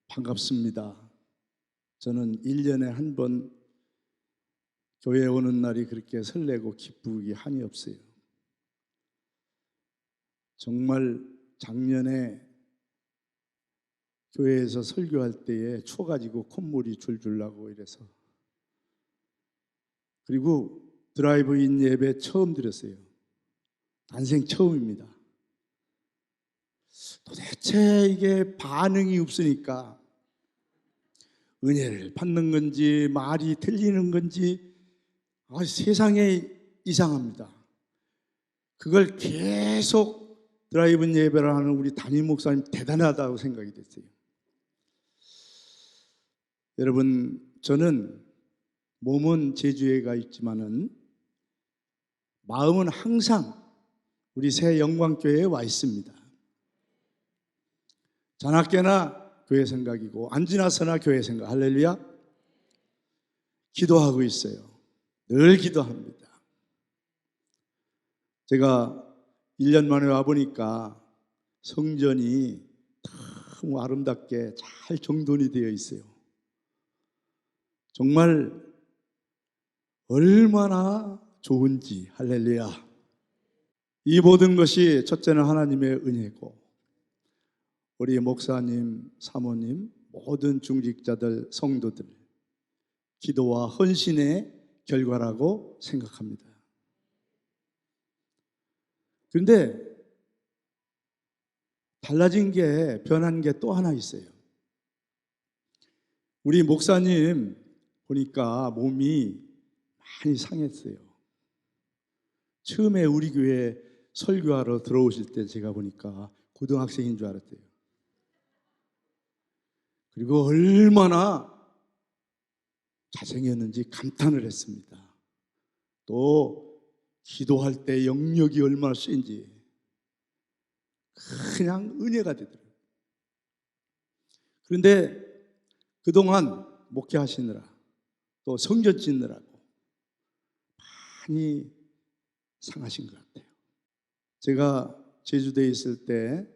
반갑습니다. 저는 1년에 한 번 교회에 오는 날이 그렇게 설레고 기쁘기 한이 없어요. 정말 작년에 교회에서 설교할 때에 추워가지고 콧물이 줄줄 나고 이래서, 그리고 드라이브인 예배 처음 드렸어요. 난생 처음입니다. 도대체 이게 반응이 없으니까 은혜를 받는 건지 말이 들리는 건지 세상에 이상합니다. 그걸 계속 드라이브인 예배를 하는 우리 담임 목사님 대단하다고 생각이 됐어요. 여러분, 저는 몸은 제주에 가 있지만은 마음은 항상 우리 새 영광교회에 와 있습니다. 자나깨나 교회 생각이고 안 지나서나 교회 생각. 할렐루야. 기도하고 있어요. 늘 기도합니다. 제가 1년 만에 와보니까 성전이 너무 아름답게 잘 정돈이 되어 있어요. 정말 얼마나 좋은지. 할렐루야. 이 모든 것이 첫째는 하나님의 은혜고, 우리 목사님, 사모님, 모든 중직자들, 성도들 기도와 헌신의 결과라고 생각합니다. 그런데 달라진 게, 변한 게 또 하나 있어요. 우리 목사님 보니까 몸이 많이 상했어요. 처음에 우리 교회 설교하러 들어오실 때 제가 보니까 고등학생인 줄 알았대요. 그리고 얼마나 잘생겼는지 감탄을 했습니다. 또 기도할 때 영역이 얼마나 센지 그냥 은혜가 되더라고요. 그런데 그동안 목회하시느라 또 성전 짓느라고 많이 상하신 것 같아요. 제가 제주도에 있을 때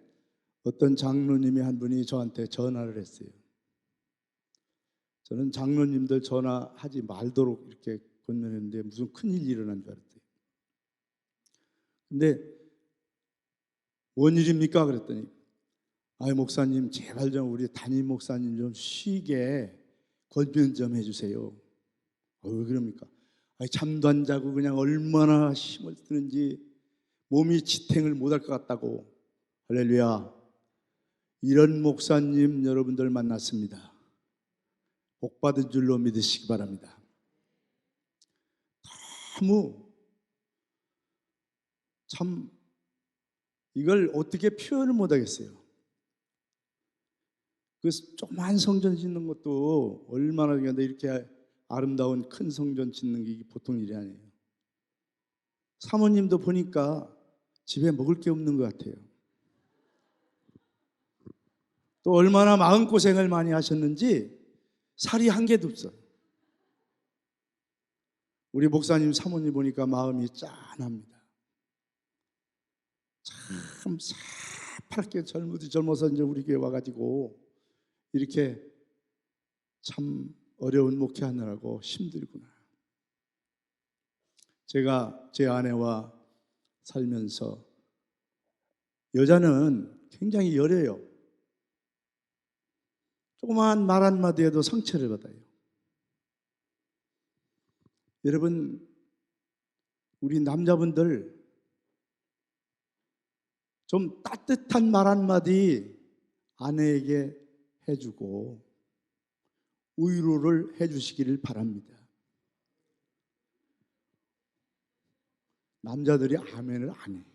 어떤 장로님이 한 분이 저한테 전화를 했어요. 저는 장로님들 전화하지 말도록 이렇게 권면했는데 무슨 큰일이 일어난 줄 알았대요. 근데 뭔 일입니까? 그랬더니 목사님 제발 좀 우리 담임 목사님 좀 쉬게 권면 좀 해주세요. 왜 그럽니까? 잠도 안 자고 그냥 얼마나 힘을 쓰는지 몸이 지탱을 못할 것 같다고. 할렐루야. 이런 목사님 여러분들 만났습니다. 복 받은 줄로 믿으시기 바랍니다. 너무 참 이걸 어떻게 표현을 못하겠어요. 그 조그만 성전 짓는 것도 얼마나 이렇게 아름다운 큰 성전 짓는 게 보통 일이 아니에요. 사모님도 보니까 집에 먹을 게 없는 것 같아요. 또 얼마나 마음고생을 많이 하셨는지 살이 한 개도 없어요. 우리 목사님 사모님 보니까 마음이 짠합니다. 참 새파랗게 젊어서 이제 우리 교회 와가지고 이렇게 참 어려운 목회하느라고 힘들구나. 제가 제 아내와 살면서 여자는 굉장히 여려요. 조그만 말 한마디에도 상처를 받아요. 여러분, 우리 남자분들 좀 따뜻한 말 한마디 아내에게 해주고 위로를 해주시기를 바랍니다. 남자들이 아멘을 안 해요.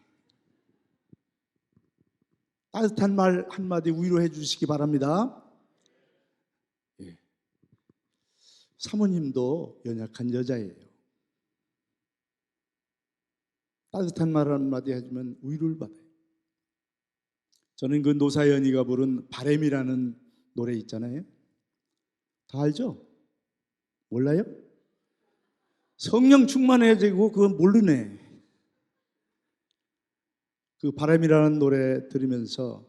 따뜻한 말 한마디 위로해 주시기 바랍니다. 예. 사모님도 연약한 여자예요. 따뜻한 말 한마디 해주면 위로를 받아요. 저는 그 노사연이가 부른 바램이라는 노래 있잖아요. 다 알죠? 몰라요? 성령 충만해지고 그건 모르네. 그 바람이라는 노래 들으면서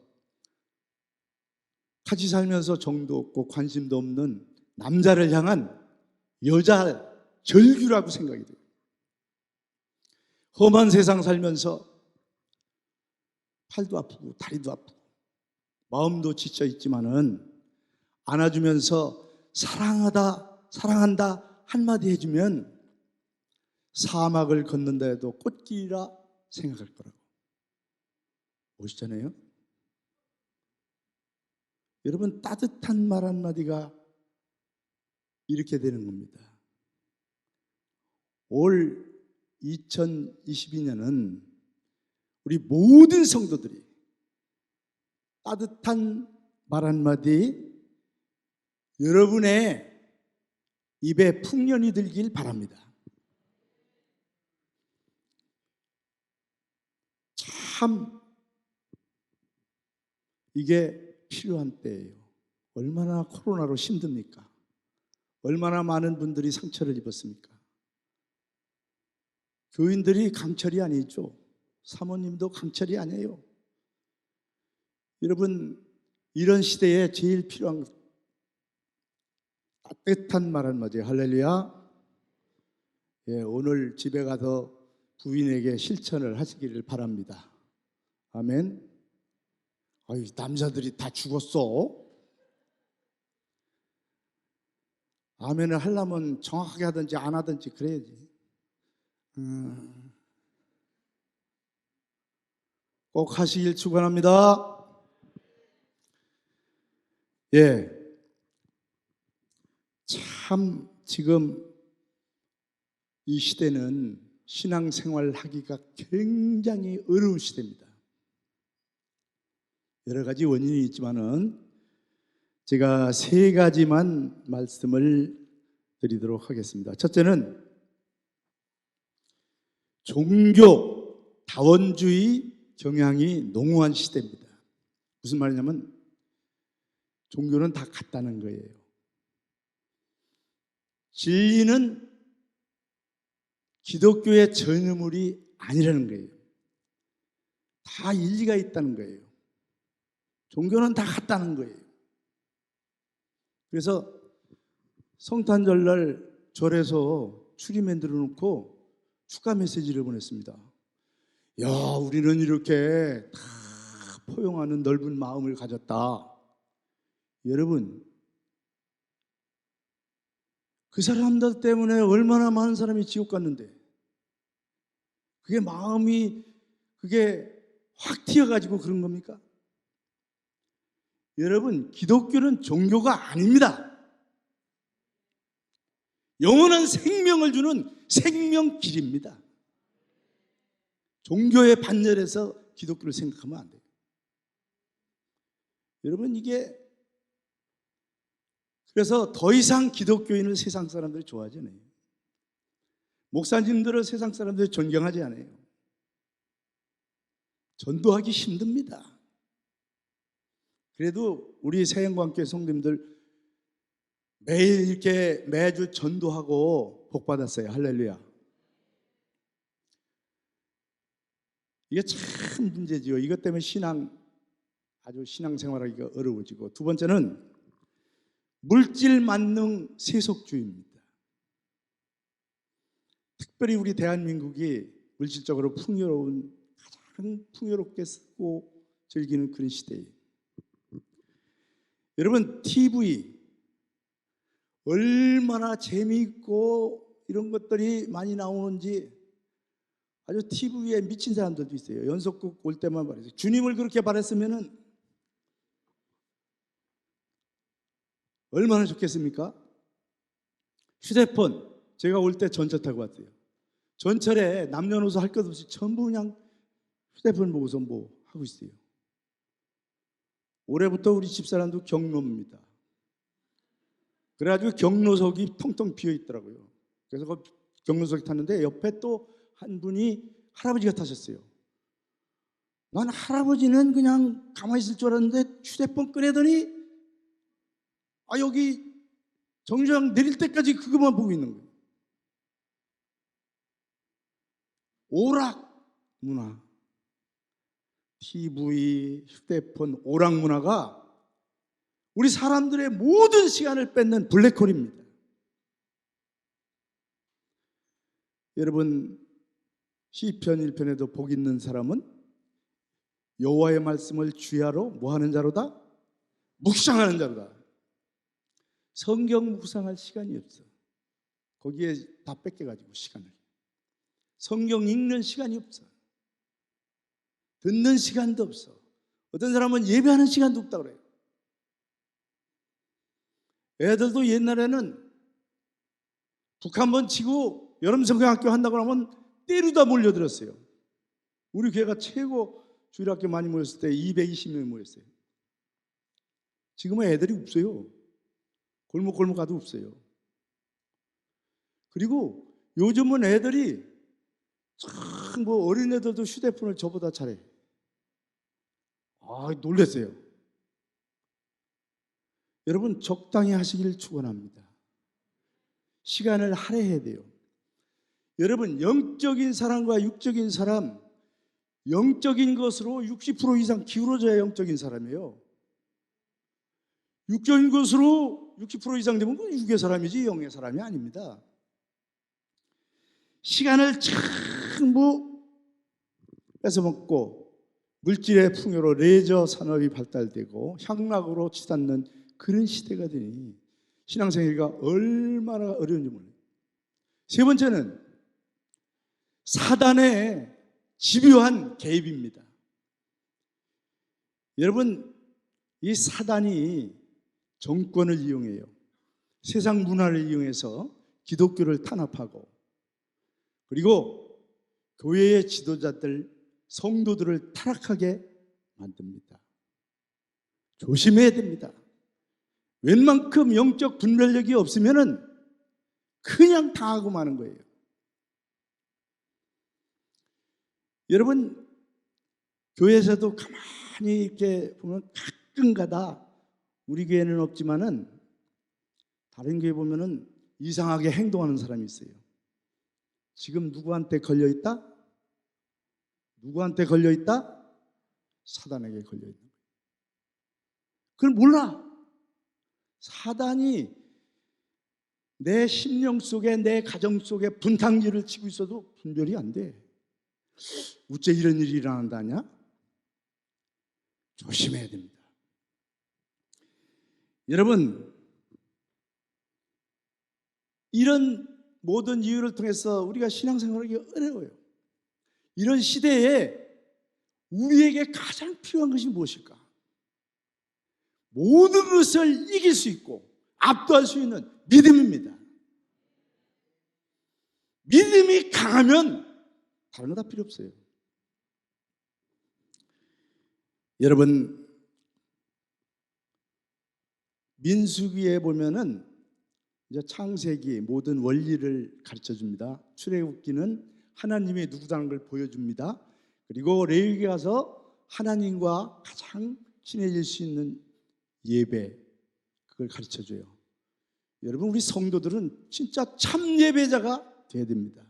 같이 살면서 정도 없고 관심도 없는 남자를 향한 여자 절규라고 생각이 돼요. 험한 세상 살면서 팔도 아프고 다리도 아프고 마음도 지쳐 있지만은 안아주면서 사랑하다, 사랑한다 한마디 해주면 사막을 걷는다 해도 꽃길이라 생각할 거라고. 멋있잖아요. 여러분, 따뜻한 말 한마디가 이렇게 되는 겁니다. 올 2022년은 우리 모든 성도들이 따뜻한 말 한마디 여러분의 입에 풍년이 들길 바랍니다. 참 이게 필요한 때예요. 얼마나 코로나로 힘듭니까? 얼마나 많은 분들이 상처를 입었습니까? 교인들이 강철이 아니죠. 사모님도 강철이 아니에요. 여러분, 이런 시대에 제일 필요한 따뜻한 말 한마디. 할렐루야. 예, 오늘 집에 가서 부인에게 실천을 하시기를 바랍니다. 아멘. 아유, 남자들이 다 죽었어. 아멘을 하려면 정확하게 하든지 안 하든지 그래야지. 꼭 하시길 축원합니다. 예, 참 지금 이 시대는 신앙생활 하기가 굉장히 어려운 시대입니다. 여러 가지 원인이 있지만은 제가 세 가지만 말씀을 드리도록 하겠습니다. 첫째는 종교 다원주의 경향이 농후한 시대입니다. 무슨 말이냐면 종교는 다 같다는 거예요. 진리는 기독교의 전유물이 아니라는 거예요. 다 일리가 있다는 거예요. 종교는 다 같다는 거예요. 그래서 성탄절날 절에서 추리 만들어 놓고 축하 메시지를 보냈습니다. 야, 우리는 이렇게 다 포용하는 넓은 마음을 가졌다. 여러분, 그 사람들 때문에 얼마나 많은 사람이 지옥 갔는데 그게 마음이 그게 확 튀어가지고 그런 겁니까? 여러분, 기독교는 종교가 아닙니다. 영원한 생명을 주는 생명길입니다. 종교의 반열에서 기독교를 생각하면 안 돼요. 여러분, 이게 그래서 더 이상 기독교인을 세상 사람들이 좋아하지 않아요. 목사님들을 세상 사람들이 존경하지 않아요. 전도하기 힘듭니다. 그래도 우리 새영광교회 성도님들 매일 이렇게 매주 전도하고 복 받았어요. 할렐루야. 이게 참 문제지요. 이것 때문에 아주 신앙생활하기가 어려워지고, 두 번째는 물질 만능 세속주의입니다. 특별히 우리 대한민국이 물질적으로 가장 풍요롭게 쓰고 즐기는 그런 시대예요. 여러분, TV 얼마나 재미있고 이런 것들이 많이 나오는지 아주 TV에 미친 사람들도 있어요. 연속극 올 때만 말해서 주님을 그렇게 바랬으면은 얼마나 좋겠습니까? 휴대폰, 제가 올 때 전철 타고 왔어요. 전철에 남녀노소 할 것 없이 전부 그냥 휴대폰 보고서 뭐 하고 있어요. 올해부터 우리 집사람도 경로입니다. 그래가지고 경로석이 텅텅 비어 있더라고요. 그래서 그 경로석에 탔는데 옆에 또 한 분이 할아버지가 타셨어요. 난 할아버지는 그냥 가만히 있을 줄 알았는데 휴대폰 꺼내더니 여기 정류장 내릴 때까지 그것만 보고 있는 거예요. 오락 문화, TV, 휴대폰, 오락 문화가 우리 사람들의 모든 시간을 뺏는 블랙홀입니다. 여러분, 시편 1편에도 복 있는 사람은 여호와의 말씀을 주야로 뭐하는 자로다? 묵상하는 자로다. 성경 묵상할 시간이 없어. 거기에 다 뺏겨가지고 시간을. 성경 읽는 시간이 없어. 듣는 시간도 없어. 어떤 사람은 예배하는 시간도 없다고 그래요. 애들도 옛날에는 북 한번 치고 여름 성경학교 한다고 하면 때리다 몰려들었어요. 우리 교회가 최고 주일학교 많이 모였을 때 220명이 모였어요. 지금은 애들이 없어요. 골목 가도 없어요. 그리고 요즘은 애들이 참 어린애들도 휴대폰을 저보다 잘해. 놀랐어요. 여러분, 적당히 하시기를 축원합니다. 시간을 할애해야 돼요. 여러분, 영적인 사람과 육적인 사람, 영적인 것으로 60% 이상 기울어져야 영적인 사람이에요. 육적인 것으로 60% 이상 되면 그건 육의 사람이지 영의 사람이 아닙니다. 시간을 참 뺏어먹고 물질의 풍요로 레저 산업이 발달되고 향락으로 치닫는 그런 시대가 되니 신앙생활가 얼마나 어려운지 몰라요. 세 번째는 사단의 집요한 개입입니다. 여러분, 이 사단이 정권을 이용해요. 세상 문화를 이용해서 기독교를 탄압하고, 그리고 교회의 지도자들, 성도들을 타락하게 만듭니다. 조심해야 됩니다. 웬만큼 영적 분별력이 없으면은 그냥 당하고 마는 거예요. 여러분, 교회에서도 가만히 이렇게 보면 가끔가다, 우리 교회는 없지만은 다른 교회 보면은 이상하게 행동하는 사람이 있어요. 지금 누구한테 걸려있다? 누구한테 걸려있다? 사단에게 걸려있는 거예요. 그걸 몰라. 사단이 내 심령 속에, 내 가정 속에 분탕질을 치고 있어도 분별이 안 돼. 어째 이런 일이 일어난다냐? 조심해야 됩니다. 여러분, 이런 모든 이유를 통해서 우리가 신앙생활하기 어려워요. 이런 시대에 우리에게 가장 필요한 것이 무엇일까? 모든 것을 이길 수 있고 압도할 수 있는 믿음입니다. 믿음이 강하면 다른 거 다 필요 없어요. 여러분, 민수기에 보면은 이제 창세기 모든 원리를 가르쳐 줍니다. 출애굽기는 하나님이 누구다는 걸 보여줍니다. 그리고 레위기 가서 하나님과 가장 친해질 수 있는 예배, 그걸 가르쳐 줘요. 여러분, 우리 성도들은 진짜 참 예배자가 돼야 됩니다.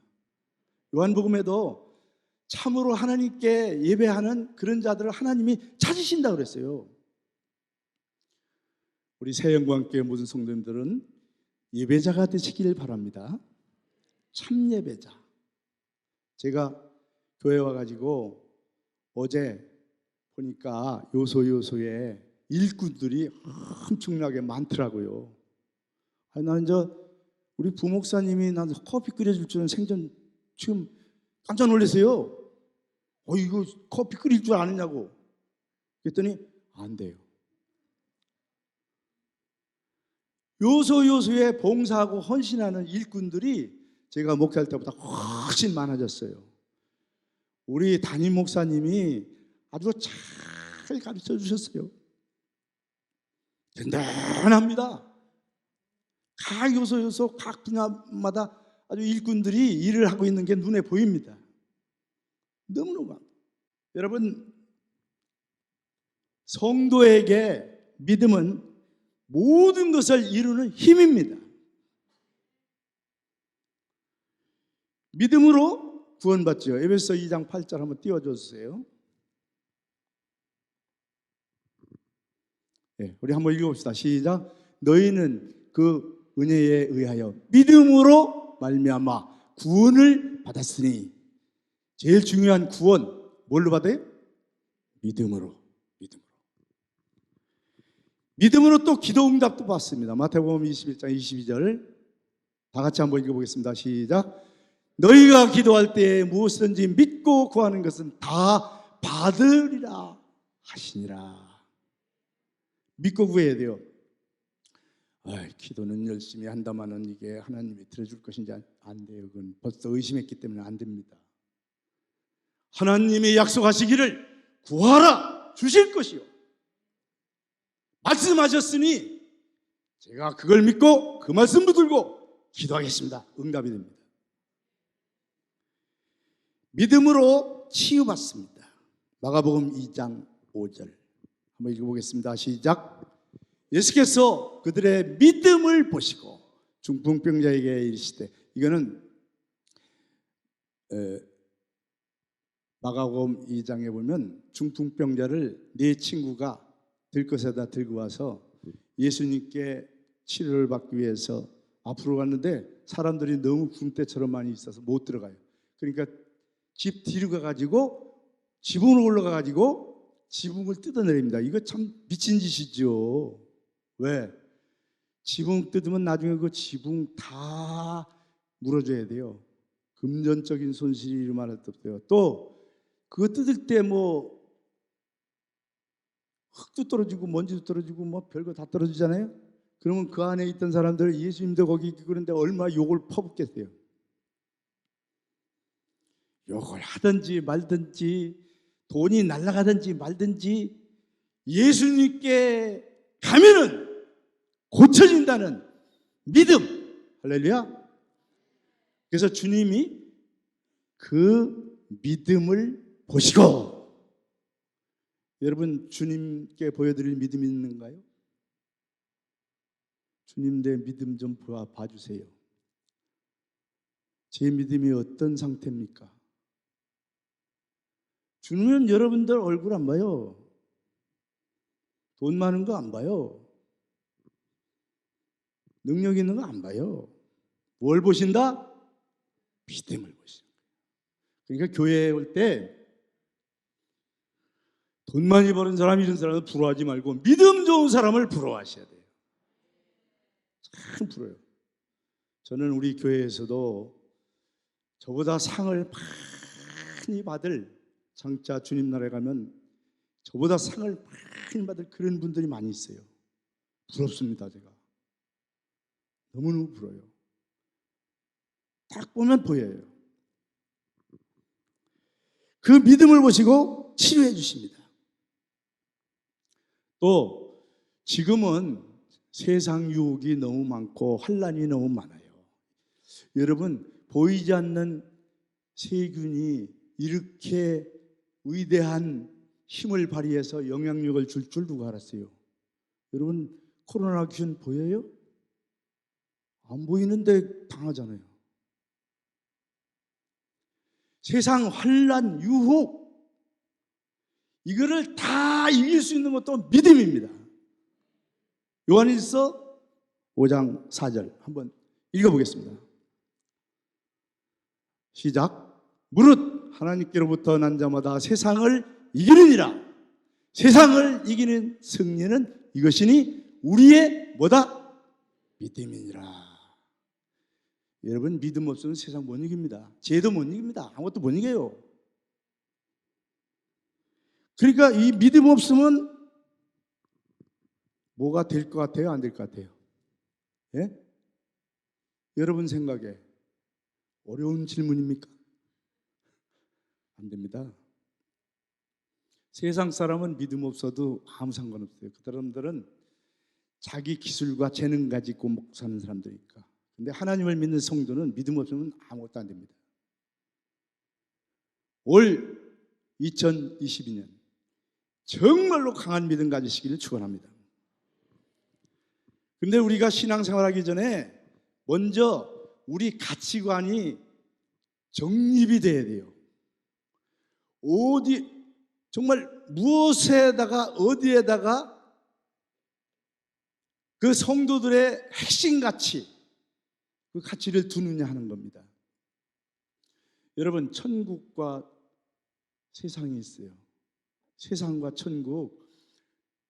요한복음에도 참으로 하나님께 예배하는 그런 자들을 하나님이 찾으신다고 그랬어요. 우리 새영광교회 모든 성도님들은 예배자가 되시길 바랍니다. 참 예배자. 제가 교회 와가지고 어제 보니까 요소에 일꾼들이 엄청나게 많더라고요. 나는 우리 부목사님이 난 커피 끓여줄 줄은 생전 지금 깜짝 놀랐어요. 이거 커피 끓일 줄 아느냐고. 그랬더니 안 돼요. 요소에 봉사하고 헌신하는 일꾼들이 제가 목회할 때보다 훨씬 많아졌어요. 우리 담임 목사님이 아주 잘 가르쳐 주셨어요. 든든합니다. 각 요소 각 분야마다 아주 일꾼들이 일을 하고 있는 게 눈에 보입니다. 너무너무. 여러분, 성도에게 믿음은 모든 것을 이루는 힘입니다. 믿음으로 구원받죠. 에베소 2장 8절 한번 띄워줘 주세요. 우리 한번 읽어봅시다. 시작. 너희는 그 은혜에 의하여 믿음으로 말미암아 구원을 받았으니. 제일 중요한 구원 뭘로 받아요? 믿음으로. 믿음으로 또 기도 응답도 받습니다. 마태복음 21장 22절 다 같이 한번 읽어보겠습니다. 시작. 너희가 기도할 때 무엇이든지 믿고 구하는 것은 다 받으리라 하시니라. 믿고 구해야 돼요. 기도는 열심히 한다마는 이게 하나님이 들어줄 것인지 안 돼요. 그건 벌써 의심했기 때문에 안 됩니다. 하나님이 약속하시기를 구하라 주실 것이요 말씀하셨으니 제가 그걸 믿고 그 말씀 붙들고 기도하겠습니다. 응답이 됩니다. 믿음으로 치유받습니다. 마가복음 2장 5절 한번 읽어보겠습니다. 시작. 예수께서 그들의 믿음을 보시고 중풍병자에게 이르시되, 이거는 마가복음 2장에 보면 중풍병자를 네 친구가 들것에다 들고 와서 예수님께 치료를 받기 위해서 앞으로 갔는데 사람들이 너무 군대처럼 많이 있어서 못 들어가요. 그러니까 집 뒤로 가가지고 지붕으로 올라가가지고 지붕을 뜯어내립니다. 이거 참 미친 짓이죠. 왜? 지붕 뜯으면 나중에 그 지붕 다 물어줘야 돼요. 금전적인 손실이 일어날 때 없어요. 또 그거 뜯을 때 뭐 흙도 떨어지고 먼지도 떨어지고 뭐 별거 다 떨어지잖아요. 그러면 그 안에 있던 사람들, 예수님도 거기 있고 그런데 얼마나 욕을 퍼붓겠어요. 욕을 하든지 말든지 돈이 날아가든지 말든지 예수님께 가면은 고쳐진다는 믿음. 할렐루야. 그래서 주님이 그 믿음을 보시고, 여러분 주님께 보여드릴 믿음이 있는가요? 주님 내 믿음 좀 봐주세요. 제 믿음이 어떤 상태입니까? 주님은 여러분들 얼굴 안 봐요. 돈 많은 거 안 봐요. 능력 있는 거 안 봐요. 뭘 보신다? 믿음을 보신다. 그러니까 교회에 올 때 돈 많이 버는 사람, 이런 사람을 부러워하지 말고 믿음 좋은 사람을 부러워하셔야 돼요. 참 부러워요. 저는 우리 교회에서도 저보다 상을 많이 받을, 장차 주님 나라에 가면 저보다 상을 많이 받을 그런 분들이 많이 있어요. 부럽습니다. 제가 너무너무 부러워요. 딱 보면 보여요. 그 믿음을 보시고 치료해 주십니다. 또 지금은 세상 유혹이 너무 많고 환난이 너무 많아요. 여러분, 보이지 않는 세균이 이렇게 위대한 힘을 발휘해서 영향력을 줄 줄 누가 알았어요? 여러분, 코로나 귀신 보여요? 안 보이는데 당하잖아요. 세상 환난, 유혹, 이거를 다 이길 수 있는 것도 믿음입니다. 요한일서 5장 4절 한번 읽어보겠습니다. 시작. 무릇 하나님께로부터 난 자마다 세상을 이기느니라. 세상을 이기는 승리는 이것이니 우리의 뭐다? 믿음이니라. 여러분, 믿음 없으면 세상 못 이깁니다. 죄도 못 이깁니다. 아무것도 못 이겨요. 그러니까 이 믿음 없으면 뭐가 될 것 같아요? 안 될 것 같아요? 예? 여러분 생각에 어려운 질문입니까? 안 됩니다. 세상 사람은 믿음 없어도 아무 상관없어요. 그 사람들은 자기 기술과 재능 가지고 먹고 사는 사람들이니까. 근데 하나님을 믿는 성도는 믿음 없으면 아무것도 안 됩니다. 올 2022년 정말로 강한 믿음 가지시기를 축원합니다. 근데 우리가 신앙생활하기 전에 먼저 우리 가치관이 정립이 돼야 돼요. 정말 무엇에다가 어디에다가 그 성도들의 핵심 가치, 그 가치를 두느냐 하는 겁니다. 여러분, 천국과 세상이 있어요. 세상과 천국,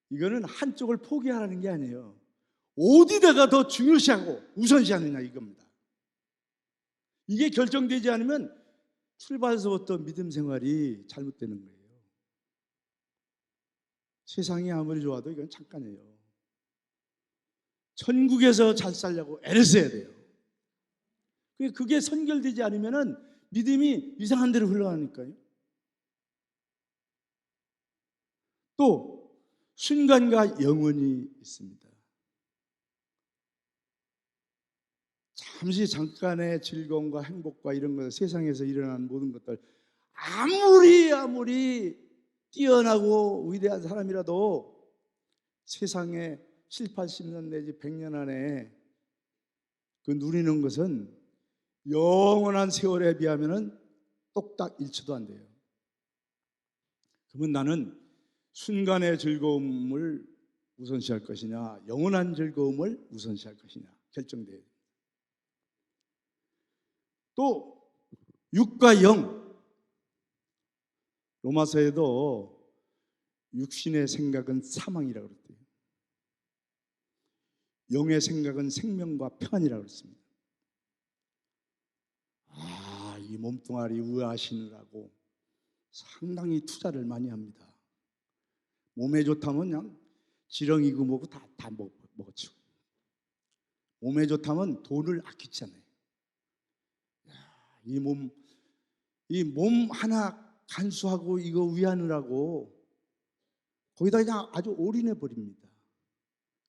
이거는 한쪽을 포기하라는 게 아니에요. 어디다가 더 중요시하고 우선시하느냐 이겁니다. 이게 결정되지 않으면 출발에서부터 믿음 생활이 잘못되는 거예요. 세상이 아무리 좋아도 이건 잠깐이에요. 천국에서 잘 살려고 애를 써야 돼요. 그게 선결되지 않으면 믿음이 이상한 데로 흘러가니까요. 또 순간과 영원이 있습니다. 잠깐의 즐거움과 행복과 이런 것, 세상에서 일어나는 모든 것들, 아무리 뛰어나고 위대한 사람이라도 세상에 7, 80년 내지 100년 안에 그 누리는 것은 영원한 세월에 비하면 똑딱 1초도 안 돼요. 그러면 나는 순간의 즐거움을 우선시할 것이냐, 영원한 즐거움을 우선시할 것이냐 결정돼야 돼요. 또 육과 영, 로마서에도 육신의 생각은 사망이라고 그랬대요. 영의 생각은 생명과 평안이라고 그랬습니다. 이 몸뚱아리 우아하시느라고 상당히 투자를 많이 합니다. 몸에 좋다면 그냥 지렁이고 뭐고 다 먹어치고, 몸에 좋다면 돈을 아끼지 않아요. 이 몸 하나 간수하고 이거 위하느라고 거기다 그냥 아주 올인해 버립니다.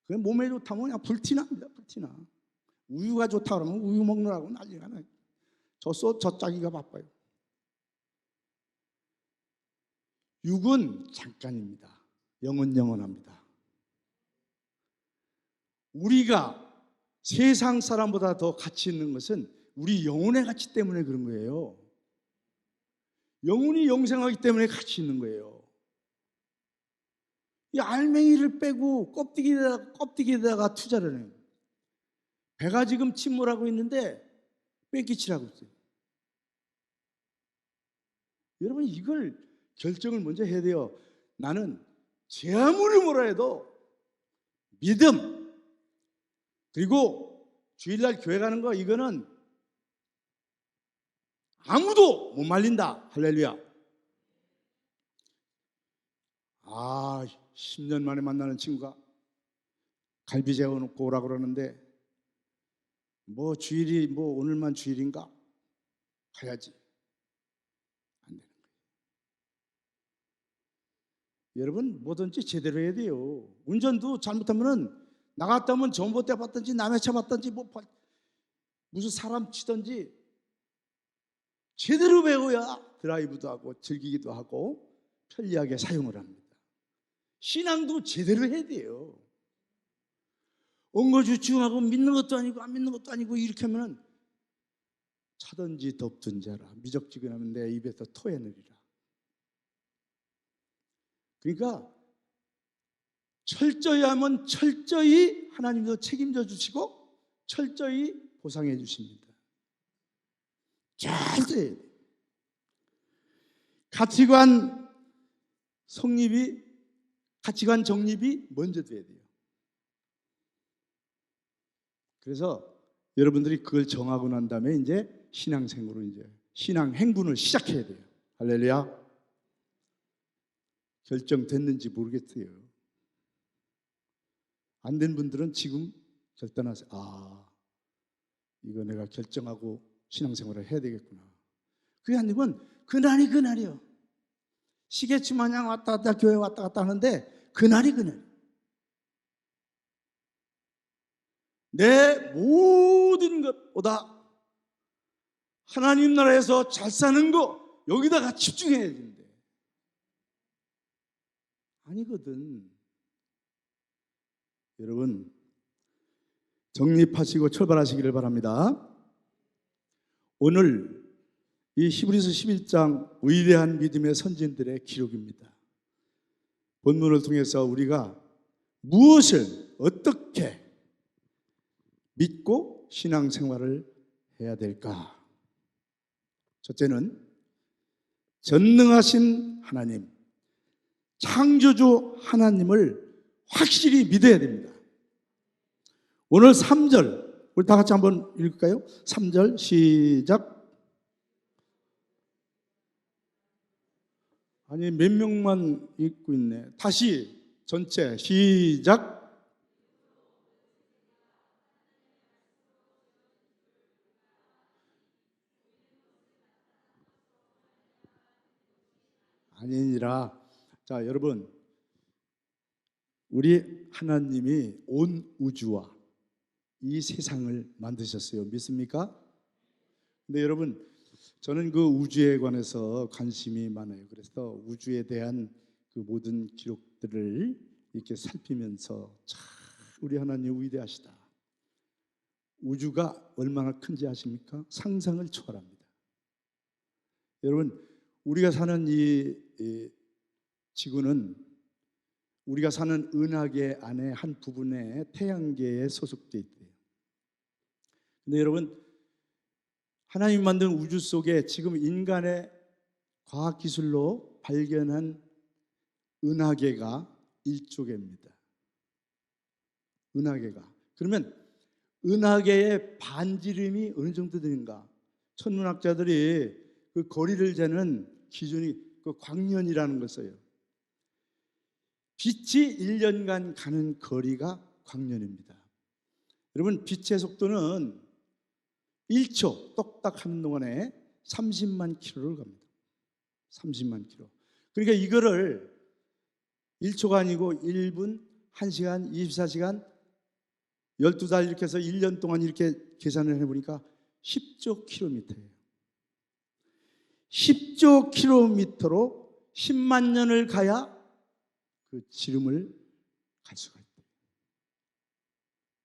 그냥 몸에 좋다면 그냥 불티납니다. 불티나. 우유가 좋다 그러면 우유 먹느라고 난리가 나요. 저 짜기가 바빠요. 육은 잠깐입니다. 영은 영원합니다. 우리가 세상 사람보다 더 가치 있는 것은 우리 영혼의 가치 때문에 그런 거예요. 영혼이 영생하기 때문에 가치 있는 거예요. 이 알맹이를 빼고 껍데기에다가 투자를 해요. 배가 지금 침몰하고 있는데 뺑기치라고 있어요. 여러분, 이걸 결정을 먼저 해야 돼요. 나는 제 아무리 뭐라 해도 믿음, 그리고 주일날 교회 가는 거, 이거는 아무도 못 말린다. 할렐루야. 10년 만에 만나는 친구가 갈비 재워놓고 오라고 그러는데, 주일이 오늘만 주일인가? 가야지. 안 되는 거예요. 여러분, 뭐든지 제대로 해야 돼요. 운전도 잘못하면은 나갔다 오면 전봇대 봤든지 남의 차 봤든지 무슨 사람 치든지 제대로 배워야 드라이브도 하고 즐기기도 하고 편리하게 사용을 합니다. 신앙도 제대로 해야 돼요. 엉거주춤하고 믿는 것도 아니고 안 믿는 것도 아니고 이렇게 하면 차든지 덥든지 하라. 미적지근하면 내 입에서 토해내리라. 그러니까 철저히 하면 철저히 하나님도 책임져 주시고 철저히 보상해 주십니다. 철저히 가치관 정립이 먼저 돼야 돼요. 그래서 여러분들이 그걸 정하고 난 다음에 이제 신앙생활로 이제 신앙 행군을 시작해야 돼요. 할렐루야. 결정됐는지 모르겠어요. 안 된 분들은 지금 결단하세요. 이거 내가 결정하고 신앙생활을 해야 되겠구나. 그게 아니면 그날이요. 시계추 마냥 왔다 갔다 교회 왔다 갔다 하는데 그날이. 내 모든 것보다 하나님 나라에서 잘 사는 거 여기다가 집중해야 되는데 아니거든. 여러분, 정립하시고 출발하시기를 바랍니다. 오늘 이 히브리서 11장 위대한 믿음의 선진들의 기록입니다. 본문을 통해서 우리가 무엇을 어떻게 믿고 신앙생활을 해야 될까? 첫째는 전능하신 하나님, 창조주 하나님을 확실히 믿어야 됩니다. 오늘 3절 우리 다 같이 한번 읽을까요? 3절 시작. 아니 몇 명만 읽고 있네. 다시 전체 시작. 아니니라. 자, 여러분, 우리 하나님이 온 우주와 이 세상을 만드셨어요. 믿습니까? 근데 여러분, 저는 그 우주에 관해서 관심이 많아요. 그래서 우주에 대한 그 모든 기록들을 이렇게 살피면서 참 우리 하나님 위대하시다. 우주가 얼마나 큰지 아십니까? 상상을 초월합니다. 여러분, 우리가 사는 이 지구는 우리가 사는 은하계 안에 한 부분에 태양계에 소속되어 있대요. 근데 여러분, 하나님 만든 우주 속에 지금 인간의 과학기술로 발견한 은하계가 1조 개입니다. 은하계가. 그러면 은하계의 반지름이 어느 정도 되는가? 천문학자들이 그 거리를 재는 기준이 그 광년이라는 걸 써요. 빛이 1년간 가는 거리가 광년입니다. 여러분, 빛의 속도는 1초 똑딱 하는 동안에 30만 킬로를 갑니다. 30만 킬로. 그러니까 이거를 1초가 아니고 1분, 1시간, 24시간, 12달 이렇게 해서 1년 동안 이렇게 계산을 해보니까 10조 킬로미터예요. 10조 킬로미터로 10만 년을 가야 그 지름을 갈 수가 있대요.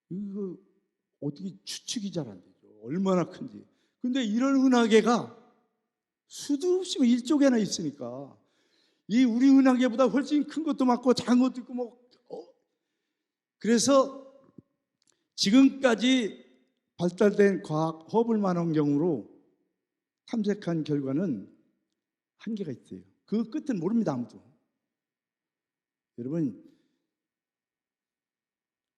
이거 어떻게 추측이 잘 안 되죠. 얼마나 큰지. 근데 이런 은하계가 수도 없이 1조 개나 있으니까 이 우리 은하계보다 훨씬 큰 것도 많고 작은 것도 있고 그래서 지금까지 발달된 과학 허블 망원경으로 탐색한 결과는 한계가 있어요. 그 끝은 모릅니다, 아무도. 여러분,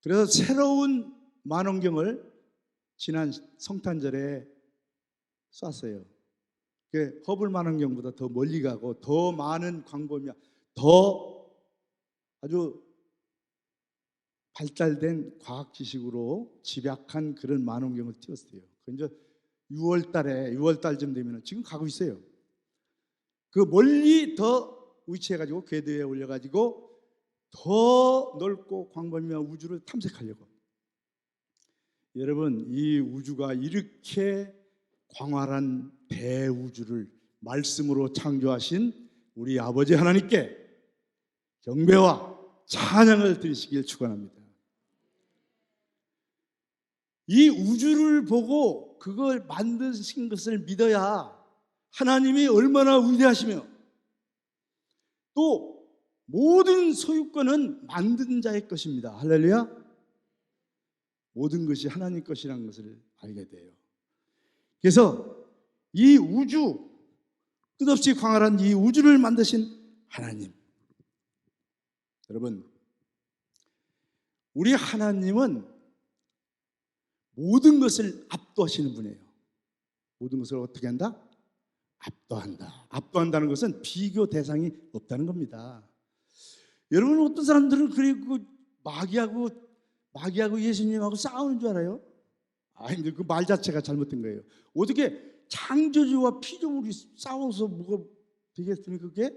그래서 새로운 망원경을 지난 성탄절에 쐈어요. 그 허블 망원경보다 더 멀리 가고 더 많은 광범위와 더 아주 발달된 과학 지식으로 집약한 그런 망원경을 띄웠어요. 그 이제 6월달쯤 되면 지금 가고 있어요. 그 멀리 더 위치해가지고 궤도에 올려가지고 더 넓고 광범위한 우주를 탐색하려고. 여러분, 이 우주가 이렇게 광활한 대우주를 말씀으로 창조하신 우리 아버지 하나님께 경배와 찬양을 드리시길 축원합니다. 이 우주를 보고 그걸 만드신 것을 믿어야 하나님이 얼마나 위대하시며 또 모든 소유권은 만든 자의 것입니다. 할렐루야. 모든 것이 하나님 것이라는 것을 알게 돼요. 그래서 이 우주, 끝없이 광활한 이 우주를 만드신 하나님, 여러분, 우리 하나님은 모든 것을 압도하시는 분이에요. 모든 것을 어떻게 한다? 압도한다. 압도한다는 것은 비교 대상이 없다는 겁니다. 여러분, 어떤 사람들은 그리고 마귀하고 예수님하고 싸우는 줄 알아요? 아니, 그 말 자체가 잘못된 거예요. 어떻게 창조주와 피조물이 싸워서 뭐가 되겠습니까? 그게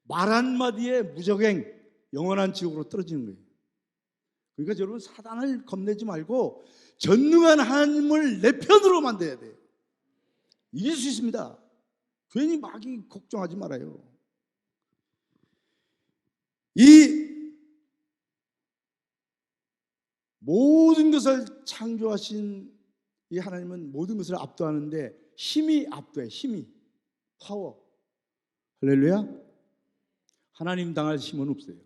말 한마디에 무적행, 영원한 지옥으로 떨어지는 거예요. 그러니까 여러분, 사단을 겁내지 말고 전능한 하나님을 내 편으로 만들어야 돼요. 이길 수 있습니다. 괜히 마귀 걱정하지 말아요. 이 모든 것을 창조하신 이 하나님은 모든 것을 압도하는데 힘이 압도해. 힘이, 파워. 할렐루야. 하나님 당할 힘은 없어요.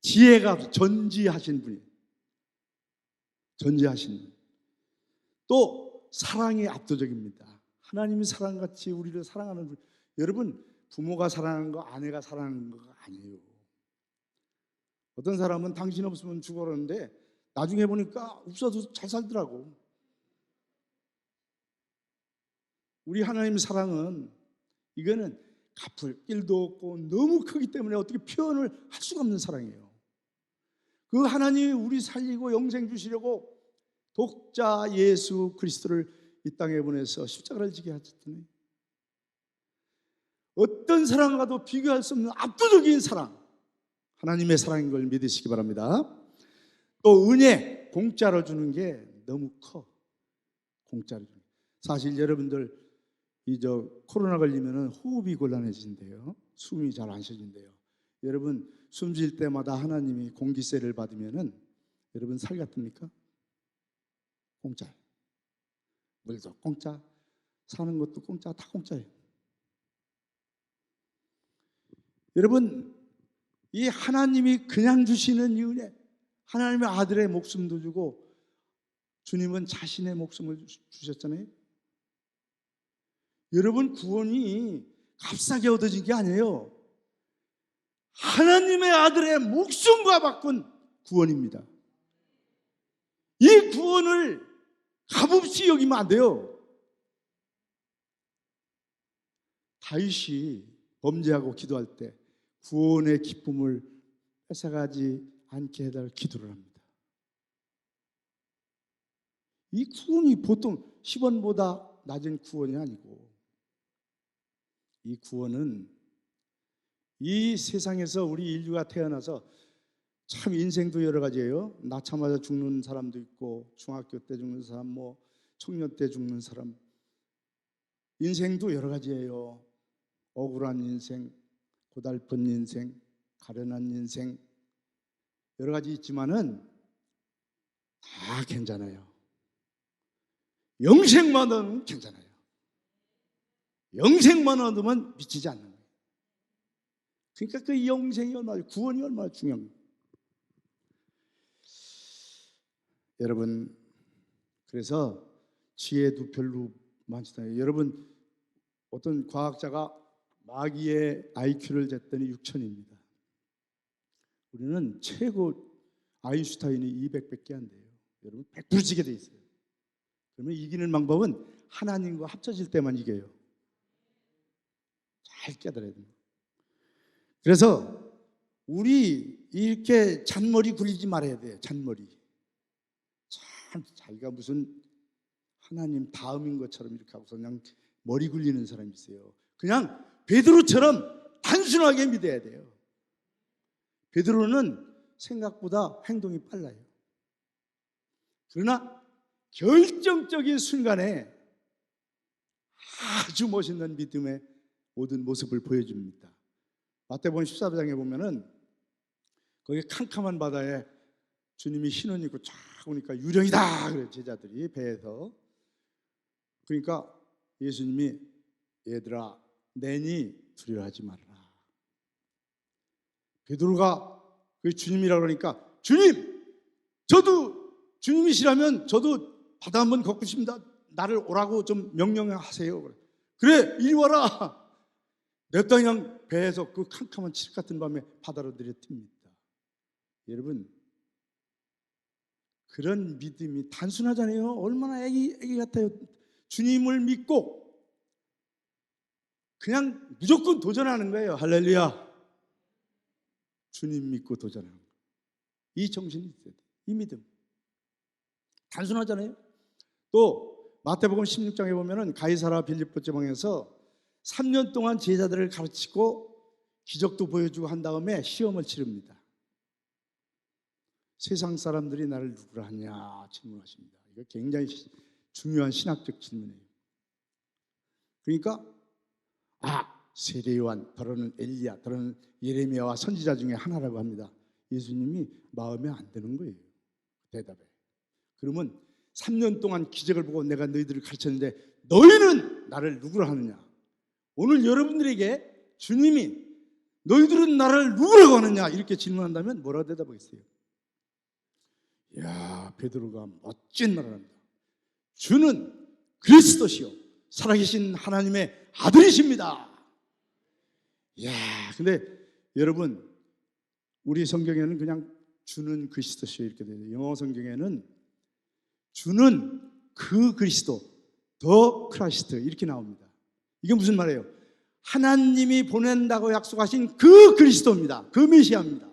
지혜가 전지하신 분이에요. 전제하신 분. 또 사랑이 압도적입니다. 하나님이 사랑같이 우리를 사랑하는 분. 여러분, 부모가 사랑하는 거, 아내가 사랑하는 거 아니에요. 어떤 사람은 당신 없으면 죽어라는데 나중에 보니까 없어도 잘 살더라고. 우리 하나님 사랑은 이거는 갚을 길도 없고 너무 크기 때문에 어떻게 표현을 할 수가 없는 사랑이에요. 그 하나님이 우리 살리고 영생 주시려고 독자 예수 그리스도를 이 땅에 보내서 십자가를 지게 하셨더니 어떤 사랑과도 비교할 수 없는 압도적인 사랑, 하나님의 사랑인 걸 믿으시기 바랍니다. 또 은혜, 공짜로 주는 게 너무 커. 공짜로 주는 게. 사실 여러분들 코로나 걸리면 호흡이 곤란해진대요. 숨이 잘 안 쉬어진대요. 여러분 숨 쉴 때마다 하나님이 공기세를 받으면은 여러분 살 같습니까? 공짜. 물도 공짜, 사는 것도 공짜, 다 공짜예요. 여러분, 이 하나님이 그냥 주시는 이 은혜, 하나님의 아들의 목숨도 주고 주님은 자신의 목숨을 주셨잖아요. 여러분, 구원이 값싸게 얻어진 게 아니에요. 하나님의 아들의 목숨과 바꾼 구원입니다. 이 구원을 값없이 여기면 안 돼요. 다윗이 범죄하고 기도할 때 구원의 기쁨을 뺏어가지 않게 해달라 기도를 합니다. 이 구원이 보통 10원보다 낮은 구원이 아니고, 이 구원은 이 세상에서 우리 인류가 태어나서 참 인생도 여러 가지예요. 낳자마자 죽는 사람도 있고, 중학교 때 죽는 사람, 뭐 청년 때 죽는 사람, 인생도 여러 가지예요. 억울한 인생, 고달픈 인생, 가련한 인생, 여러 가지 있지만은 다 괜찮아요. 영생만 얻으면 괜찮아요. 영생만 얻으면 미치지 않는 거예요. 그러니까 그 영생이 얼마나, 구원이 얼마나 중요합니다. 여러분, 그래서 지혜도 별로 많지 않아요. 여러분, 어떤 과학자가 마귀의 IQ를 쟀더니 6000입니다. 우리는 최고 아인슈타인이 200밖에 안 돼요. 여러분 100% 지게 돼 있어요. 그러면 이기는 방법은 하나님과 합쳐질 때만 이겨요. 잘 깨달아야 됩니다. 그래서 우리 이렇게 잔머리 굴리지 말아야 돼요. 잔머리. 참 자기가 무슨 하나님 다음인 것처럼 이렇게 하고서 그냥 머리 굴리는 사람이 있어요. 그냥 베드로처럼 단순하게 믿어야 돼요. 베드로는 생각보다 행동이 빨라요. 그러나 결정적인 순간에 아주 멋있는 믿음의 모든 모습을 보여줍니다. 마태복음 14장에 보면은 거기 캄캄한 바다에 주님이 신혼 입고 쫙 오니까 유령이다 그래, 제자들이 배에서. 그러니까 예수님이 얘들아 내니 두려워하지 말아라. 베드로가 그 주님이라고 그러니까 주님, 저도 주님이시라면 저도 바다 한번 걷고 싶습니다. 나를 오라고 좀 명령하세요. 그래 이리 와라. 냅다 그냥 배에서 그 캄캄한 칠흑 같은 밤에 바다로 내려튑니다. 여러분, 그런 믿음이 단순하잖아요. 얼마나 애기 같아요. 주님을 믿고 그냥 무조건 도전하는 거예요. 할렐루야. 주님 믿고 도전하는 거예요. 이 정신이 있어야 돼요. 이 믿음. 단순하잖아요. 또 마태복음 16장에 보면은 가이사라 빌립보 지방에서 3년 동안 제자들을 가르치고 기적도 보여주고 한 다음에 시험을 치릅니다. 세상 사람들이 나를 누구라 하냐 질문하십니다. 이거 굉장히 중요한 신학적 질문이에요. 그러니까 세례 요한, 더러는 엘리야, 더러는 예레미야와 선지자 중에 하나라고 합니다. 예수님이 마음에 안 드는 거예요. 대답에. 그러면 3년 동안 기적을 보고 내가 너희들을 가르쳤는데 너희는 나를 누구라 하느냐? 오늘 여러분들에게 주님이 너희들은 나를 누구라고 하느냐? 이렇게 질문한다면 뭐라고 대답하겠어요? 야, 베드로가 멋진 말을 합니다. 주는 그리스도시요 살아계신 하나님의 아들이십니다. 야, 근데 여러분, 우리 성경에는 그냥 주는 그리스도시요 이렇게 돼요. 영어 성경에는 주는 그 그리스도, 더 크라이스트 이렇게 나옵니다. 이게 무슨 말이에요? 하나님이 보낸다고 약속하신 그 그리스도입니다. 그 메시아입니다.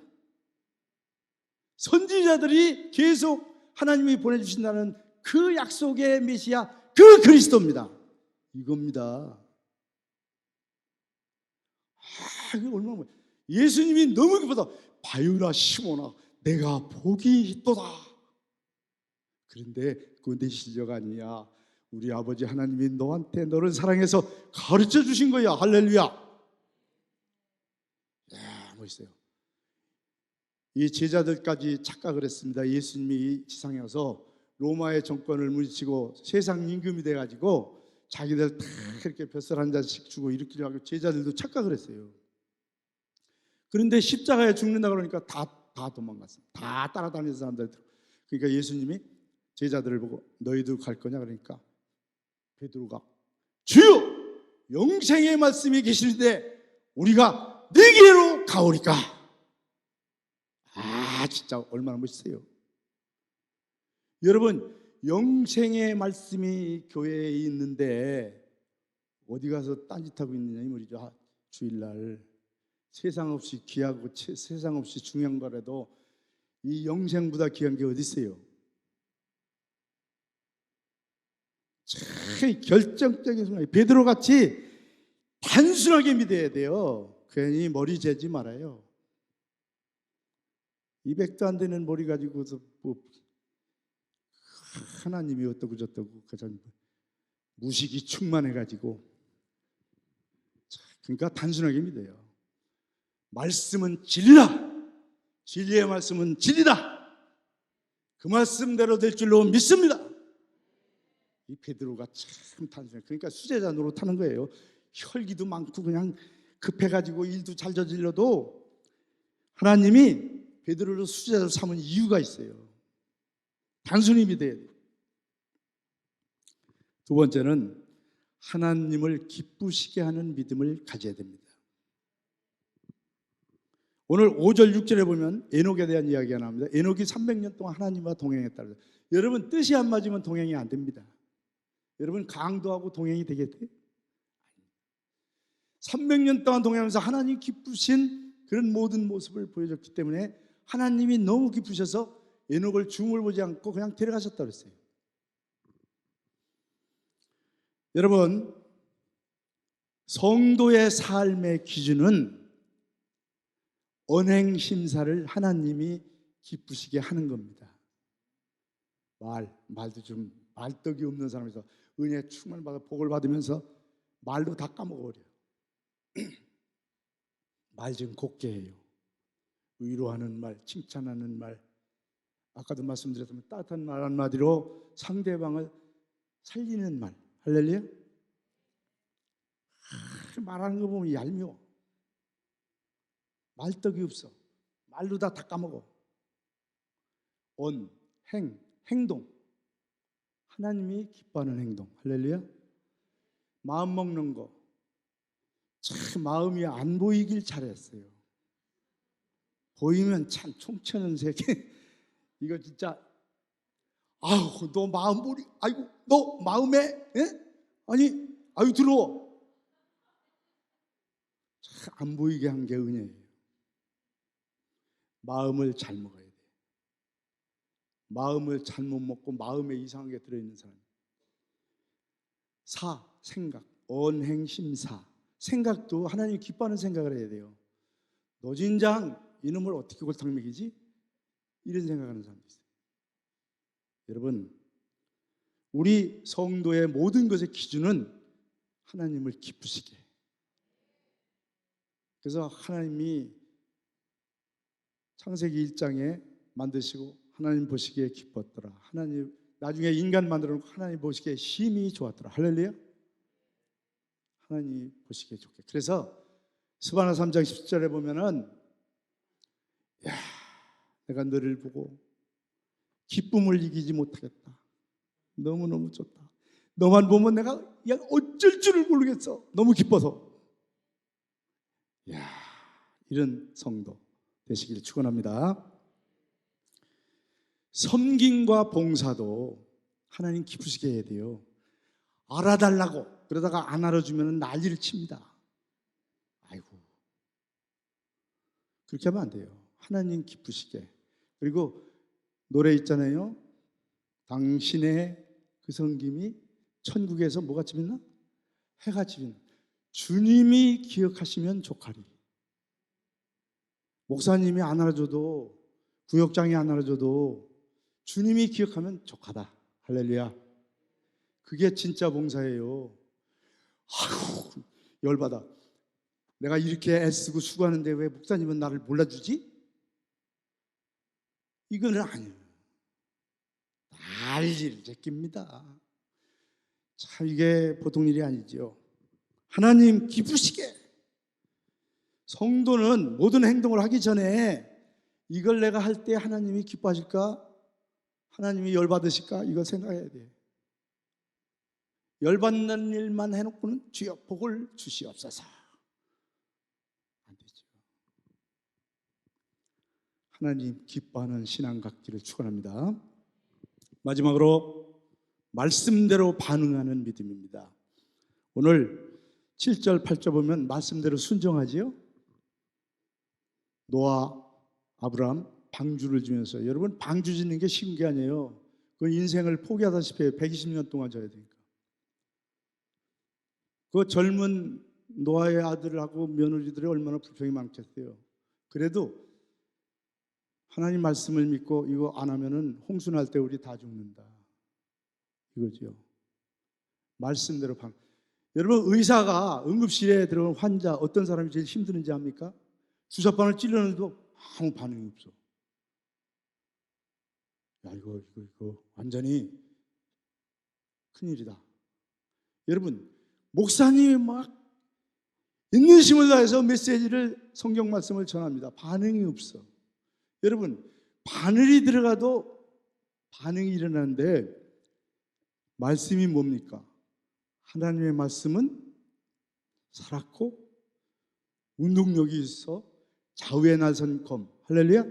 선지자들이 계속 하나님이 보내주신다는 그 약속의 메시아, 그 그리스도입니다. 이겁니다. 이게 얼마나, 예수님이 너무 기뻐서 바유라 시몬아 내가 복이 있도다. 그런데 그건 내 실력 아니야. 우리 아버지 하나님이 너한테 너를 사랑해서 가르쳐 주신 거야. 할렐루야. 야, 멋있어요. 이 제자들까지 착각을 했습니다. 예수님이 이 지상에 와서 로마의 정권을 물리치고 세상 임금이 돼가지고 자기들 다 이렇게 벼슬 한 잔씩 주고 이렇게 하고 제자들도 착각을 했어요. 그런데 십자가에 죽는다 그러니까 다 도망갔어요. 다 따라다니는 사람들. 그러니까 예수님이 제자들을 보고 너희도 갈 거냐 그러니까 베드로가 주여 영생의 말씀이 계시는데 우리가 네게로 가오리까. 아, 진짜 얼마나 멋있어요. 여러분, 영생의 말씀이 교회에 있는데 어디 가서 딴짓하고 있느냐 이 말이죠. 주일날 세상 없이 귀하고 세상 없이 중요한 거라도 이 영생보다 귀한 게 어디 있어요? 참 결정적인 순간, 베드로같이 단순하게 믿어야 돼요. 괜히 머리 재지 말아요. 200도 안 되는 머리 가지고서 뭐 하나님이 어떠고 저떠고 무식이 충만해가지고. 그러니까 단순하게 믿어요. 말씀은 진리다. 진리의 말씀은 진리다. 그 말씀대로 될 줄로 믿습니다. 이 베드로가 참 단순해. 그러니까 수제자 노릇하는 거예요. 혈기도 많고 그냥 급해가지고 일도 잘 저질러도 하나님이 베드로를 수제자로 삼은 이유가 있어요. 단순히 믿어야 돼요. 두 번째는 하나님을 기쁘시게 하는 믿음을 가져야 됩니다. 오늘 5절 6절에 보면 에녹에 대한 이야기가 나옵니다. 에녹이 300년 동안 하나님과 동행했다. 여러분, 뜻이 안 맞으면 동행이 안 됩니다. 여러분, 강도하고 동행이 되겠대요? 300년 동안 동행하면서 하나님 기쁘신 그런 모든 모습을 보여줬기 때문에 하나님이 너무 기쁘셔서 에녹을 죽음을 보지 않고 그냥 데려가셨다고 했어요. 여러분, 성도의 삶의 기준은 언행 심사를 하나님이 기쁘시게 하는 겁니다. 말도 좀 말떡이 없는 사람에서 은혜 충만을 받아 복을 받으면서 말도 다 까먹어버려요. 말 좀 곱게 해요. 위로하는 말, 칭찬하는 말, 아까도 말씀드렸지만 따뜻한 말 한마디로 상대방을 살리는 말. 할렐루야. 말하는 거 보면 얄미워. 말떡이 없어. 말로 다 까먹어. 행동. 하나님이 기뻐하는 행동. 할렐루야. 마음 먹는 거. 참 마음이 안 보이길 잘했어요. 보이면 참 총체는 새끼. 이거 진짜 아유 너 마음 보리. 아이고 너 마음에 아니 아유 들어와. 참 안 보이게 한 게 은혜예요. 마음을 잘 먹어야 돼. 마음을 잘못 먹고 마음에 이상한 게 들어있는 사람. 생각, 언행심사. 생각도 하나님 기뻐하는 생각을 해야 돼요. 너 진장 이놈을 어떻게 골탕 먹이지? 이런 생각하는 사람도 있어요. 여러분, 우리 성도의 모든 것의 기준은 하나님을 기쁘시게. 그래서 하나님이 창세기 1장에 만드시고 하나님 보시기에 기뻤더라. 하나님 나중에 인간 만들어 놓고 하나님 보시기에 심히 좋았더라. 할렐루야. 하나님 보시기에 좋게. 그래서 스바나 3장 10절에 보면은 야, 내가 너를 보고 기쁨을 이기지 못하겠다. 너무너무 좋다. 너만 보면 내가 어쩔 줄을 모르겠어. 너무 기뻐서. 이런 성도 되시기를 축원합니다. 섬김과 봉사도 하나님 기쁘시게 해야 돼요. 알아달라고 그러다가 안 알아주면 난리를 칩니다. 아이고, 그렇게 하면 안 돼요. 하나님 기쁘시게. 그리고 노래 있잖아요. 당신의 그 섬김이 천국에서 뭐가 집있나? 해가 집있나? 주님이 기억하시면 좋가리. 목사님이 안 알아줘도, 구역장이 안 알아줘도 주님이 기억하면 좋하다. 할렐루야. 그게 진짜 봉사예요. 아유, 열받아. 내가 이렇게 애쓰고 수고하는데 왜 목사님은 나를 몰라주지? 이거는 아니에요. 난리를 제낍니다. 참 이게 보통 일이 아니죠. 하나님 기쁘시게. 성도는 모든 행동을 하기 전에 이걸 내가 할 때 하나님이 기뻐하실까? 하나님이 열받으실까? 이걸 생각해야 돼. 열받는 일만 해놓고는 주여 복을 주시옵소서. 안 되죠. 하나님 기뻐하는 신앙 갖기를 축원합니다. 마지막으로 말씀대로 반응하는 믿음입니다. 오늘 7절 8절 보면 말씀대로 순종하지요. 노아, 아브라함 방주를 지면서, 여러분 방주 짓는 게 쉬운 게 아니에요. 그 인생을 포기하다시피 해요. 120년 동안 져야 되니까. 그 젊은 노아의 아들하고 며느리들이 얼마나 불평이 많겠어요. 그래도 하나님 말씀을 믿고 이거 안 하면은 홍수 날 때 우리 다 죽는다. 이거죠. 말씀대로 방. 여러분 의사가 응급실에 들어온 환자 어떤 사람이 제일 힘드는지 압니까? 주사바늘 찔러내도 아무 반응이 없어. 야 이거 완전히 큰일이다. 여러분 목사님이 막 있는 힘을 다해서 메시지를 성경 말씀을 전합니다. 반응이 없어. 여러분 바늘이 들어가도 반응이 일어나는데 말씀이 뭡니까? 하나님의 말씀은 살았고 운동력이 있어 좌우에 나선 검. 할렐루야.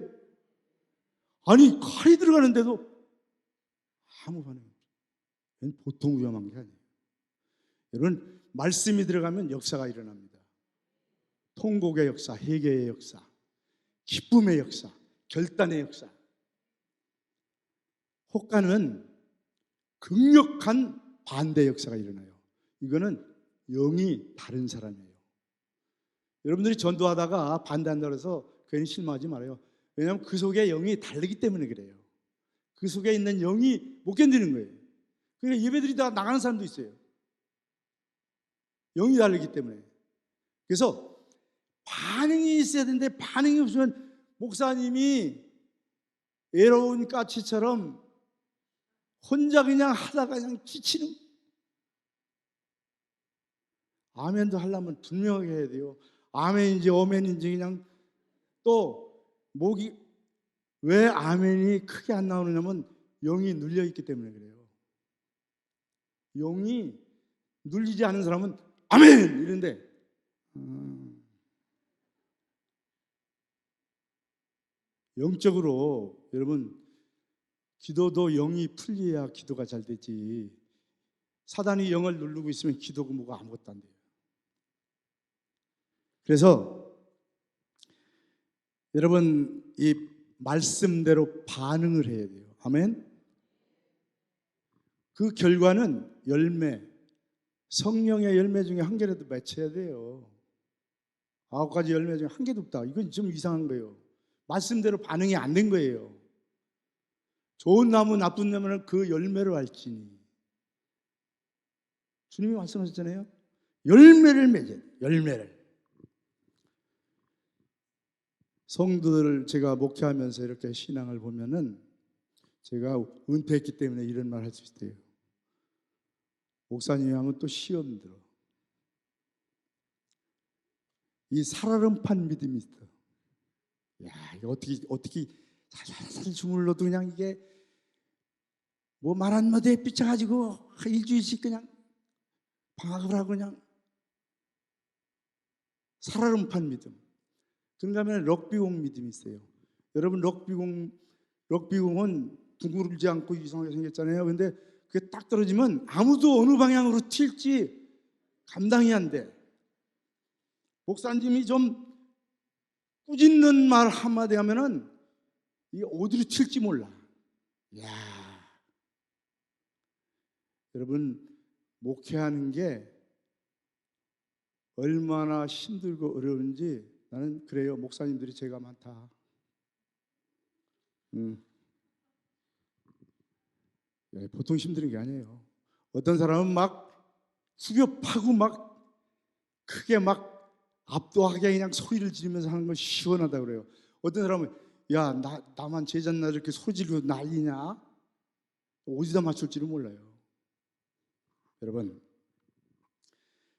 아니 칼이 들어가는데도 아무 반응이 없어. 보통 위험한 게 아니에요. 여러분 말씀이 들어가면 역사가 일어납니다. 통곡의 역사, 회개의 역사, 기쁨의 역사, 결단의 역사. 혹가는 강력한 반대 역사가 일어나요. 이거는 영이 다른 사람이에요. 여러분들이 전도하다가 반대한다고 해서 괜히 실망하지 말아요. 왜냐하면 그 속에 영이 다르기 때문에 그래요. 그 속에 있는 영이 못 견디는 거예요. 그러니까 예배드리다가 나가는 사람도 있어요. 영이 다르기 때문에. 그래서 반응이 있어야 되는데 반응이 없으면 목사님이 외로운 까치처럼 혼자 그냥 하다가 그냥 지치는. 아멘도 하려면 분명하게 해야 돼요. 아멘인지 어멘인지 그냥. 또 목이 왜 아멘이 크게 안 나오느냐면 영이 눌려 있기 때문에 그래요. 영이 눌리지 않은 사람은 아멘 이런데 영적으로 여러분 기도도 영이 풀려야 기도가 잘 되지. 사단이 영을 누르고 있으면 기도가 뭐가 아무것도 안 돼요. 그래서 여러분 이 말씀대로 반응을 해야 돼요. 아멘. 그 결과는 열매, 성령의 열매 중에 한 개라도 맺혀야 돼요. 9가지 열매 중에 한 개도 없다. 이건 좀 이상한 거예요. 말씀대로 반응이 안 된 거예요. 좋은 나무 나쁜 나무는 그 열매로 알지니. 주님이 말씀하셨잖아요. 열매를 맺어야 돼요. 열매를. 성도들을 제가 목회하면서 이렇게 신앙을 보면은 제가 은퇴했기 때문에 이런 말 할 수 있어요. 목사님이 하면 또 시험 들어. 이 살얼음판 믿음이 있어. 야, 이거 어떻게 살살 주물러도 그냥 이게 뭐 말 한마디에 삐쳐가지고 일주일씩 그냥 방학을 하고 그냥 살얼음판 믿음. 그런가 하면 럭비공 믿음이 있어요. 여러분 럭비공은 둥글지 않고 이상하게 생겼잖아요. 근데 그게 딱 떨어지면 아무도 어느 방향으로 튈지 감당이 안 돼. 목사님이 좀 꾸짖는 말 한마디 하면은 이게 어디로 튈지 몰라. 야, 여러분 목회하는 게 얼마나 힘들고 어려운지 나는 그래요. 목사님들이 죄가 많다. 보통 힘든 게 아니에요. 어떤 사람은 막 후벼 파고 막 크게 막 압도하게 그냥 소리를 지르면서 하는 건 시원하다 그래요. 어떤 사람은 야, 나만 제자나 이렇게 소리 지르고 난리냐? 어디다 맞출지를 몰라요. 여러분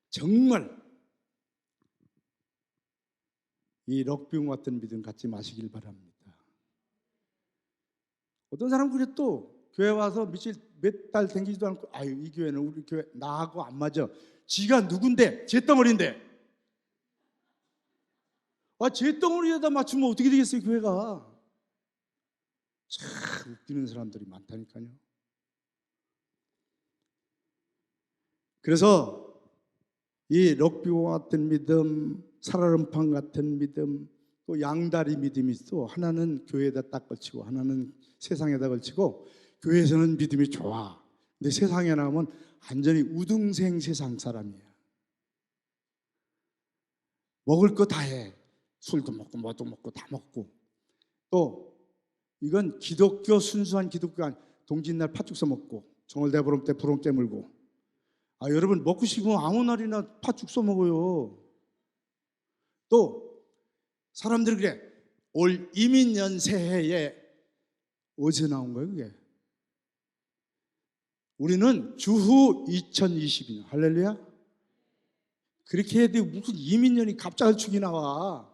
정말 이 럭비공 같은 믿음 갖지 마시길 바랍니다. 어떤 사람은 그래 또 교회 와서 며칠 몇 달 댕기지도 않고 아유 이 교회는 우리 교회 나하고 안 맞아. 지가 누군데? 제 덩어리인데. 제 덩어리에다 맞추면 어떻게 되겠어요 교회가. 참 웃기는 사람들이 많다니까요. 그래서 이 럭비공 같은 믿음, 살얼음판 같은 믿음, 또 양다리 믿음이 있어. 하나는 교회에다 딱 걸치고 하나는 세상에다 걸치고 교회에서는 믿음이 좋아. 근데 세상에 나오면 완전히 우등생 세상 사람이야. 먹을 거 다 해. 술도 먹고 뭐도 먹고 다 먹고. 또 이건 기독교 순수한 기독교가 동짓날 팥죽 써먹고 정월대보름 때 부롱 깨물고. 여러분 먹고 싶으면 아무 날이나 팥죽 써먹어요. 또 사람들이 그래. 올 이민년 새해에 어디서 나온 거예요 그게? 우리는 주후 2022년 할렐루야. 그렇게 해도 무슨 이민년이 갑자기 나와.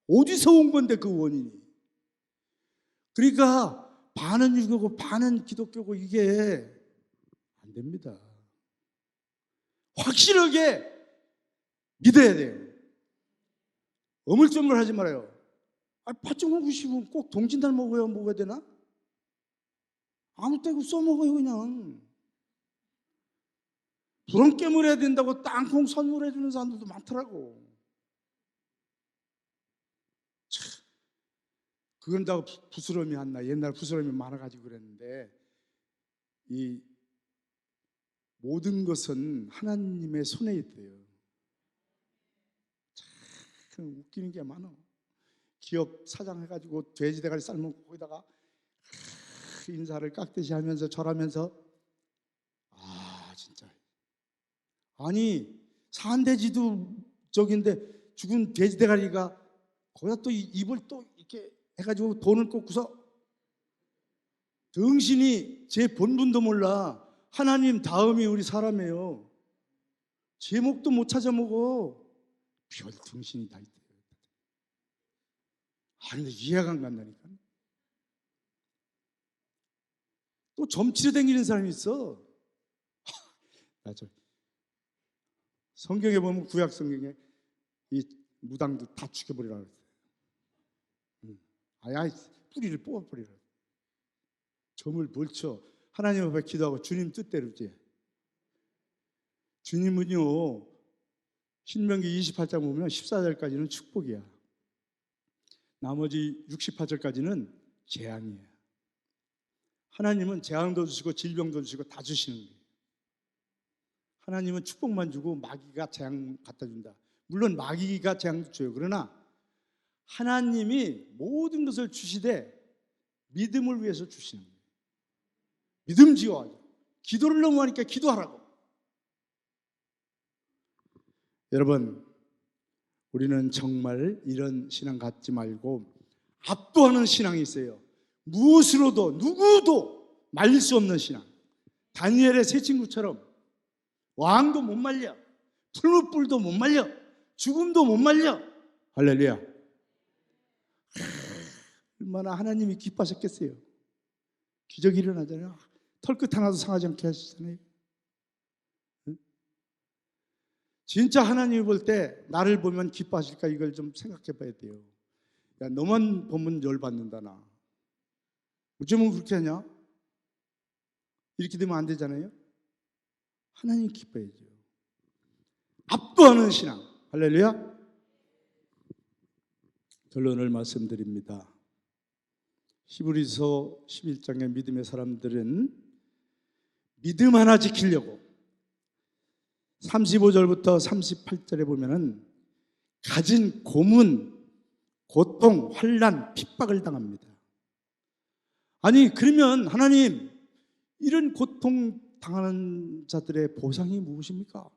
어디서 온 건데 그 원인이. 그러니까 반은 유교고 반은 기독교고 이게 안 됩니다. 확실하게 믿어야 돼요. 어물쩡물 하지 말아요. 팥죽 먹고 싶으면 꼭 동짓날 먹어야 되나? 아무 때고 써먹어요 그냥. 부렁 깨물어야 된다고 땅콩 선물해 주는 사람들도 많더라고. 참, 그건 다 부스럼이 안 나. 옛날 부스럼이 많아가지고 그랬는데 이 모든 것은 하나님의 손에 있대요. 참 웃기는 게 많아. 기업 사장 해가지고 돼지 대가리 삶은 거기다가 인사를 깍듯이 하면서 절하면서 진짜 아니 산돼지도 저긴데 죽은 돼지 대가리가 거기다 또 입을 또 이렇게 해가지고 돈을 꽂고서 등신이 제 본분도 몰라. 하나님 다음이 우리 사람이에요. 제목도 못 찾아 먹어. 별 등신이 다 있대요. 근데 이해가 안 간다니까. 또 점치러 다니는 사람이 있어. 맞아. 성경에 보면 구약 성경에 이 무당도 다 죽여버리라 그랬어요. 뿌리를 뽑아버리라. 점을 벌쳐 하나님 앞에 기도하고 주님 뜻대로지. 주님은요 신명기 28장 보면 14절까지는 축복이야. 나머지 68절까지는 재앙이에요. 하나님은 재앙도 주시고 질병도 주시고 다 주시는 거예요. 하나님은 축복만 주고 마귀가 재앙 갖다 준다. 물론 마귀가 재앙도 줘요. 그러나 하나님이 모든 것을 주시되 믿음을 위해서 주시는 거예요. 믿음 지어야죠. 기도를 너무 하니까 기도하라고. 여러분 우리는 정말 이런 신앙 갖지 말고 압도하는 신앙이 있어요. 무엇으로도 누구도 말릴 수 없는 신앙. 다니엘의 세 친구처럼 왕도 못 말려, 풀무불도 못 말려, 죽음도 못 말려. 할렐루야. 얼마나 하나님이 기뻐하셨겠어요. 기적이 일어나잖아요. 털끝 하나도 상하지 않게 하시잖아요. 응? 진짜 하나님이 볼 때 나를 보면 기뻐하실까, 이걸 좀 생각해 봐야 돼요. 야, 너만 보면 열받는다 나. 어쩌면 그렇게 하냐? 이렇게 되면 안 되잖아요. 하나님 기뻐야죠. 압도하는 신앙. 할렐루야. 결론을 말씀드립니다. 히브리서 11장의 믿음의 사람들은 믿음 하나 지키려고 35절부터 38절에 보면은 가진 고문, 고통, 환난, 핍박을 당합니다. 아니, 그러면 하나님, 이런 고통 당하는 자들의 보상이 무엇입니까?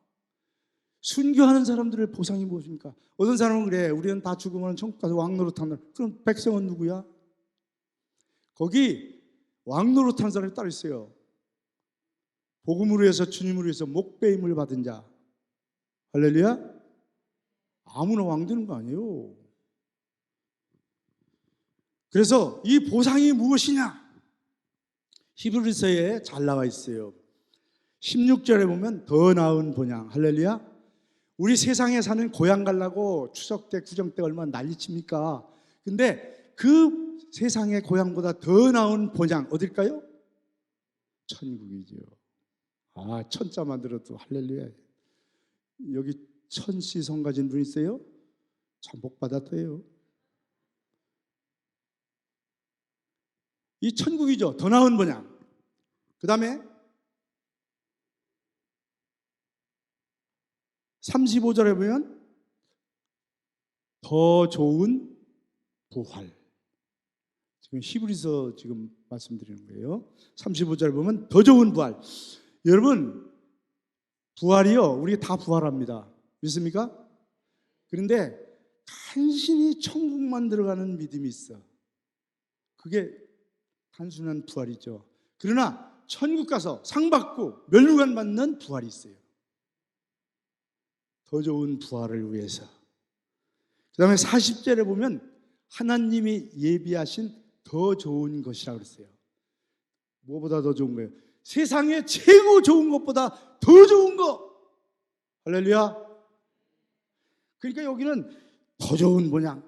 순교하는 사람들의 보상이 무엇입니까? 어떤 사람은 그래, 우리는 다 죽으면 천국 가서 왕노릇한다. 그럼 백성은 누구야? 거기 왕노릇한 사람이 따로 있어요. 복음으로 위해서, 주님으로 위해서 목배임을 받은 자. 할렐루야. 아무나 왕 되는 거 아니에요. 그래서 이 보상이 무엇이냐? 히브리서에 잘 나와 있어요. 16절에 보면 더 나은 본향. 할렐루야. 우리 세상에 사는 고향 가려고 추석 때, 구정 때 얼마나 난리칩니까? 근데 그 세상의 고향보다 더 나은 본향 어딜까요? 천국이죠. 아, 천자만 들어도 할렐루야. 여기 천시성 가진 분 있어요? 참 복 받았대요. 이 천국이죠. 더 나은 본향. 그 다음에 35절에 보면 더 좋은 부활. 지금 히브리서 지금 말씀드리는 거예요. 35절에 보면 더 좋은 부활. 여러분, 부활이요, 우리 다 부활합니다. 믿습니까? 그런데 간신히 천국만 들어가는 믿음이 있어. 그게 단순한 부활이죠. 그러나 천국 가서 상 받고 면류관 받는 부활이 있어요. 더 좋은 부활을 위해서. 그 다음에 40절에 보면 하나님이 예비하신 더 좋은 것이라고 그랬어요. 무엇보다 더 좋은 거예요? 세상에 최고 좋은 것보다 더 좋은 것. 할렐루야. 그러니까 여기는 더 좋은 본향,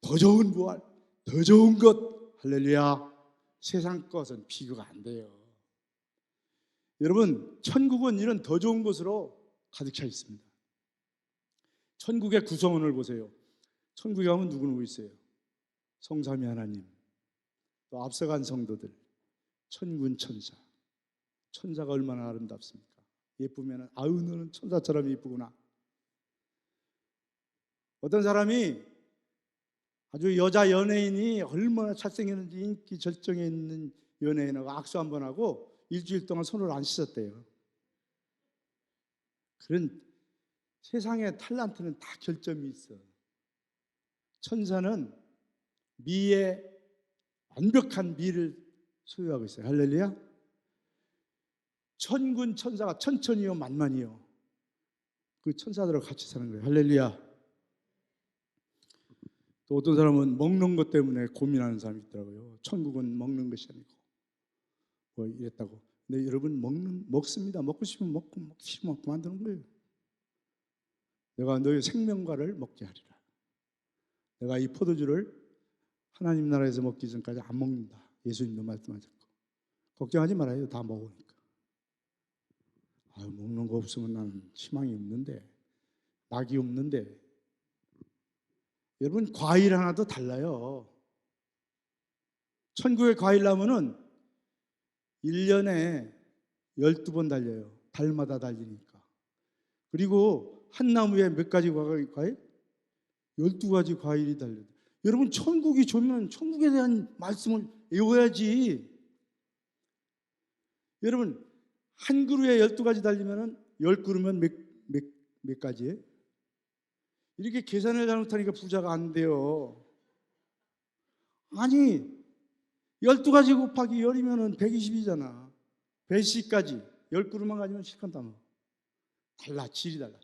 더 좋은 부활, 더 좋은 것. 할렐루야. 세상 것은 비교가 안 돼요. 여러분, 천국은 이런 더 좋은 것으로 가득 차 있습니다. 천국의 구성원을 보세요. 천국에 가면 누구 있어요? 성삼위 하나님, 또 앞서간 성도들, 천군 천사. 천사가 얼마나 아름답습니까? 예쁘면 아유, 너는 천사처럼 예쁘구나. 어떤 사람이 아주 여자 연예인이 얼마나 잘생겼는지 인기 절정에 있는 연예인하고 악수 한번 하고 일주일 동안 손을 안 씻었대요. 그런 세상의 탤런트는 다 결점이 있어. 천사는 미의 완벽한 미를 소유하고 있어요. 할렐루야. 천군 천사가 천천이요 만만이요, 그 천사들하고 같이 사는 거예요. 할렐루야. 또 어떤 사람은 먹는 것 때문에 고민하는 사람이 있더라고요. 천국은 먹는 것이 아니고 뭐 이랬다고. 근데 여러분, 먹습니다. 먹고 싶으면 먹고, 먹기 싫으면 먹고 만드는 거예요. 내가 너의 생명과를 먹게 하리라. 내가 이 포도주를 하나님 나라에서 먹기 전까지 안 먹는다. 예수님도 말씀하셨고. 걱정하지 말아요. 다 먹으니까. 먹는 거 없으면 나는 희망이 없는데, 낙이 없는데. 여러분, 과일 하나도 달라요. 천국의 과일 나무는 1년에 12번 달려요. 달마다 달리니까. 그리고 한 나무에 몇 가지 과일? 12가지 과일이 달려요. 여러분, 천국이 좋으면 천국에 대한 말씀을 외워야지. 여러분, 한 그루에 12가지 달리면 10그루면 몇 가지예요? 이렇게 계산을 잘못하니까 부자가 안 돼요. 아니, 12가지 곱하기 10이면 120이잖아. 배씨까지 10그루만 가지면 실컷 담아. 달라, 질이 달라.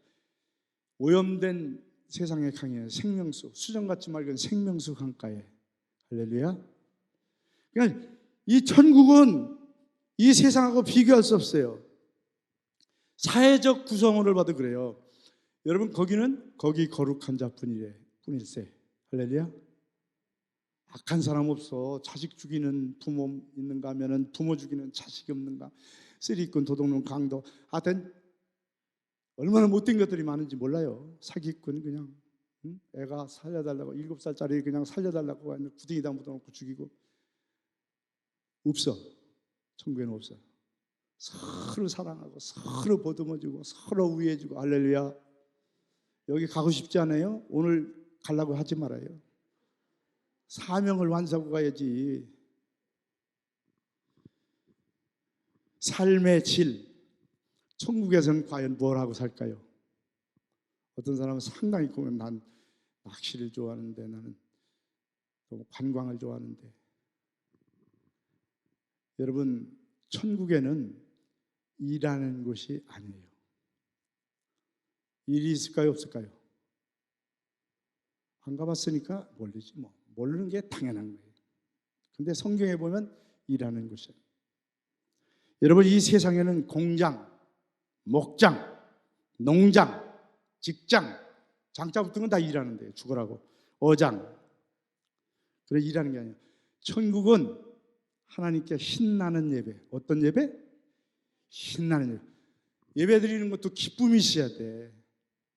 오염된 세상의 강에 생명수, 수정같이 맑은 생명수 강가에. 할렐루야. 그러니까 이 천국은 이 세상하고 비교할 수 없어요. 사회적 구성원을 봐도 그래요. 여러분, 거기 거룩한 자뿐일세. 할렐루야. 악한 사람 없어. 자식 죽이는 부모 있는가 하면은 부모 죽이는 자식이 없는가. 쓰리꾼, 도둑놈, 강도. 하여튼 얼마나 못된 것들이 많은지 몰라요. 사기꾼 그냥 애가 살려달라고 7살짜리 그냥 살려달라고 구덩이다 묻어놓고 죽이고. 없어. 천국에는 없어. 서로 사랑하고 서로 보듬어주고 서로 위해주고. 할렐루야. 여기 가고 싶지 않아요? 오늘 가려고 하지 말아요. 사명을 완수하고 가야지. 삶의 질, 천국에서는 과연 뭘 하고 살까요? 어떤 사람은 상당히 보면 난 낚시를 좋아하는데, 나는 또 관광을 좋아하는데. 여러분, 천국에는 일하는 곳이 아니에요. 일이 있을까요, 없을까요? 안 가봤으니까 모르지 뭐. 모르는 게 당연한 거예요. 근데 성경에 보면 일하는 곳이에요. 여러분, 이 세상에는 공장, 목장, 농장, 직장, 장자 붙은 건 다 일하는 데요. 죽으라고. 어장. 그래, 일하는 게 아니에요. 천국은 하나님께 신나는 예배. 어떤 예배? 신나는 예배. 예배 드리는 것도 기쁨이 있어야 돼.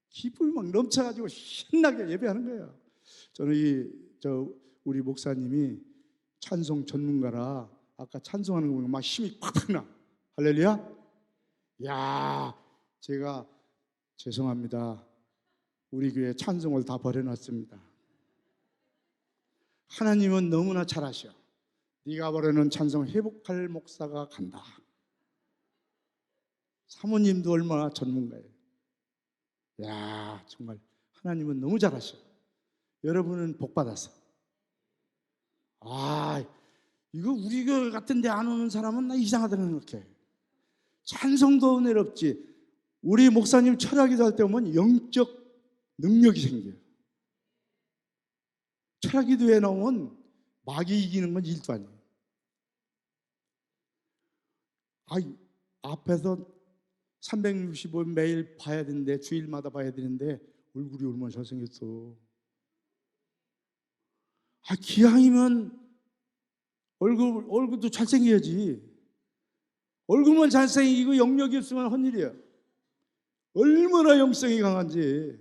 기쁨이 막 넘쳐가지고 신나게 예배하는 거예요. 저는 우리 목사님이 찬송 전문가라 아까 찬송하는 거 보면 막 힘이 팍팍 나. 할렐루야. 야, 제가 죄송합니다. 우리 교회 찬송을 다 버려놨습니다. 하나님은 너무나 잘하셔. 네가 버려놓은 찬송 회복할 목사가 간다. 사모님도 얼마나 전문가예요. 야, 정말 하나님은 너무 잘하셔. 여러분은 복 받았어. 이거 우리 교회 같은 데 안 오는 사람은 나 이상하다는 생각해. 찬송도 은혜롭지. 우리 목사님 철학기도 할 때 보면 영적 능력이 생겨요. 철학기도에 나오면 마귀 이기는 건 일도 아니에요. 앞에서 365일 매일 봐야 되는데, 주일마다 봐야 되는데 얼굴이 얼마나 잘생겼어. 기왕이면 얼굴도 잘생겨야지. 얼굴만 잘생기고 영역이 없으면 헛일이야. 얼마나 영성이 강한지.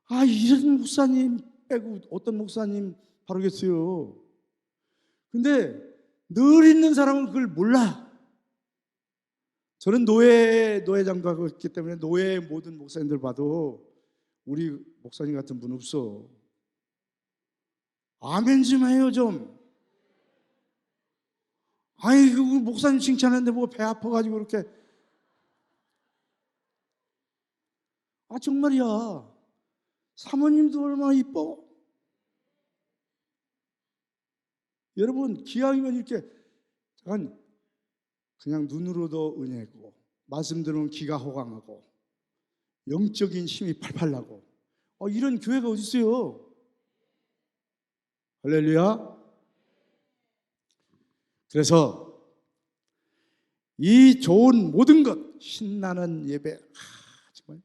이런 목사님 빼고 어떤 목사님 바르겠어요. 근데 늘 있는 사람은 그걸 몰라. 저는 노회장도 하고 있기 때문에 노회의 모든 목사님들 봐도 우리 목사님 같은 분 없어. 아멘 좀 해요 좀. 그 목사님 칭찬하는데 뭐 배 아파가지고 그렇게. 정말이야. 사모님도 얼마나 이뻐. 여러분, 기왕이면 이렇게 그냥 눈으로도 은혜고 말씀 들으면 귀가 호강하고 영적인 힘이 팔팔 나고 이런 교회가 어디 있어요? 할렐루야. 그래서 이 좋은 모든 것, 신나는 예배 정말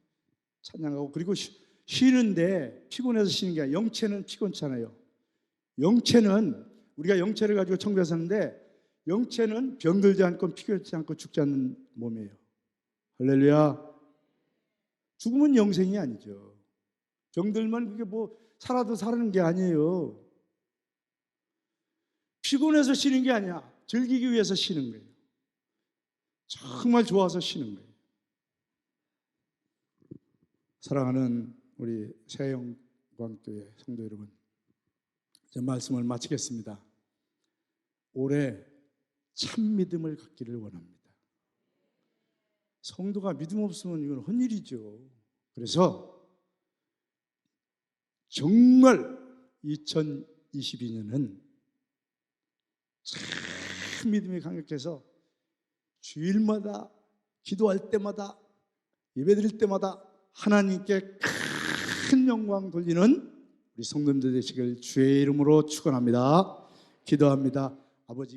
찬양하고, 그리고 쉬는데 피곤해서 쉬는 게 아니라, 영체는 피곤찮아요. 영체는 우리가 영체를 가지고 천국에 사는데, 영체는 병들지 않고 피곤하지 않고 죽지 않는 몸이에요. 할렐루야. 죽으면 영생이 아니죠. 병들면 그게 뭐 살아도 사는 게 아니에요. 피곤해서 쉬는 게 아니야. 즐기기 위해서 쉬는 거예요. 정말 좋아서 쉬는 거예요. 사랑하는 우리 새영광교회 성도 여러분, 제 말씀을 마치겠습니다. 올해 참 믿음을 갖기를 원합니다. 성도가 믿음 없으면 이건 헛일이죠. 그래서 정말 2022년은 참 믿음이 강력해서 주일마다 기도할 때마다 예배드릴 때마다 하나님께 큰 영광 돌리는 우리 성도님들 되시길 주의 이름으로 축원합니다. 기도합니다. 아버지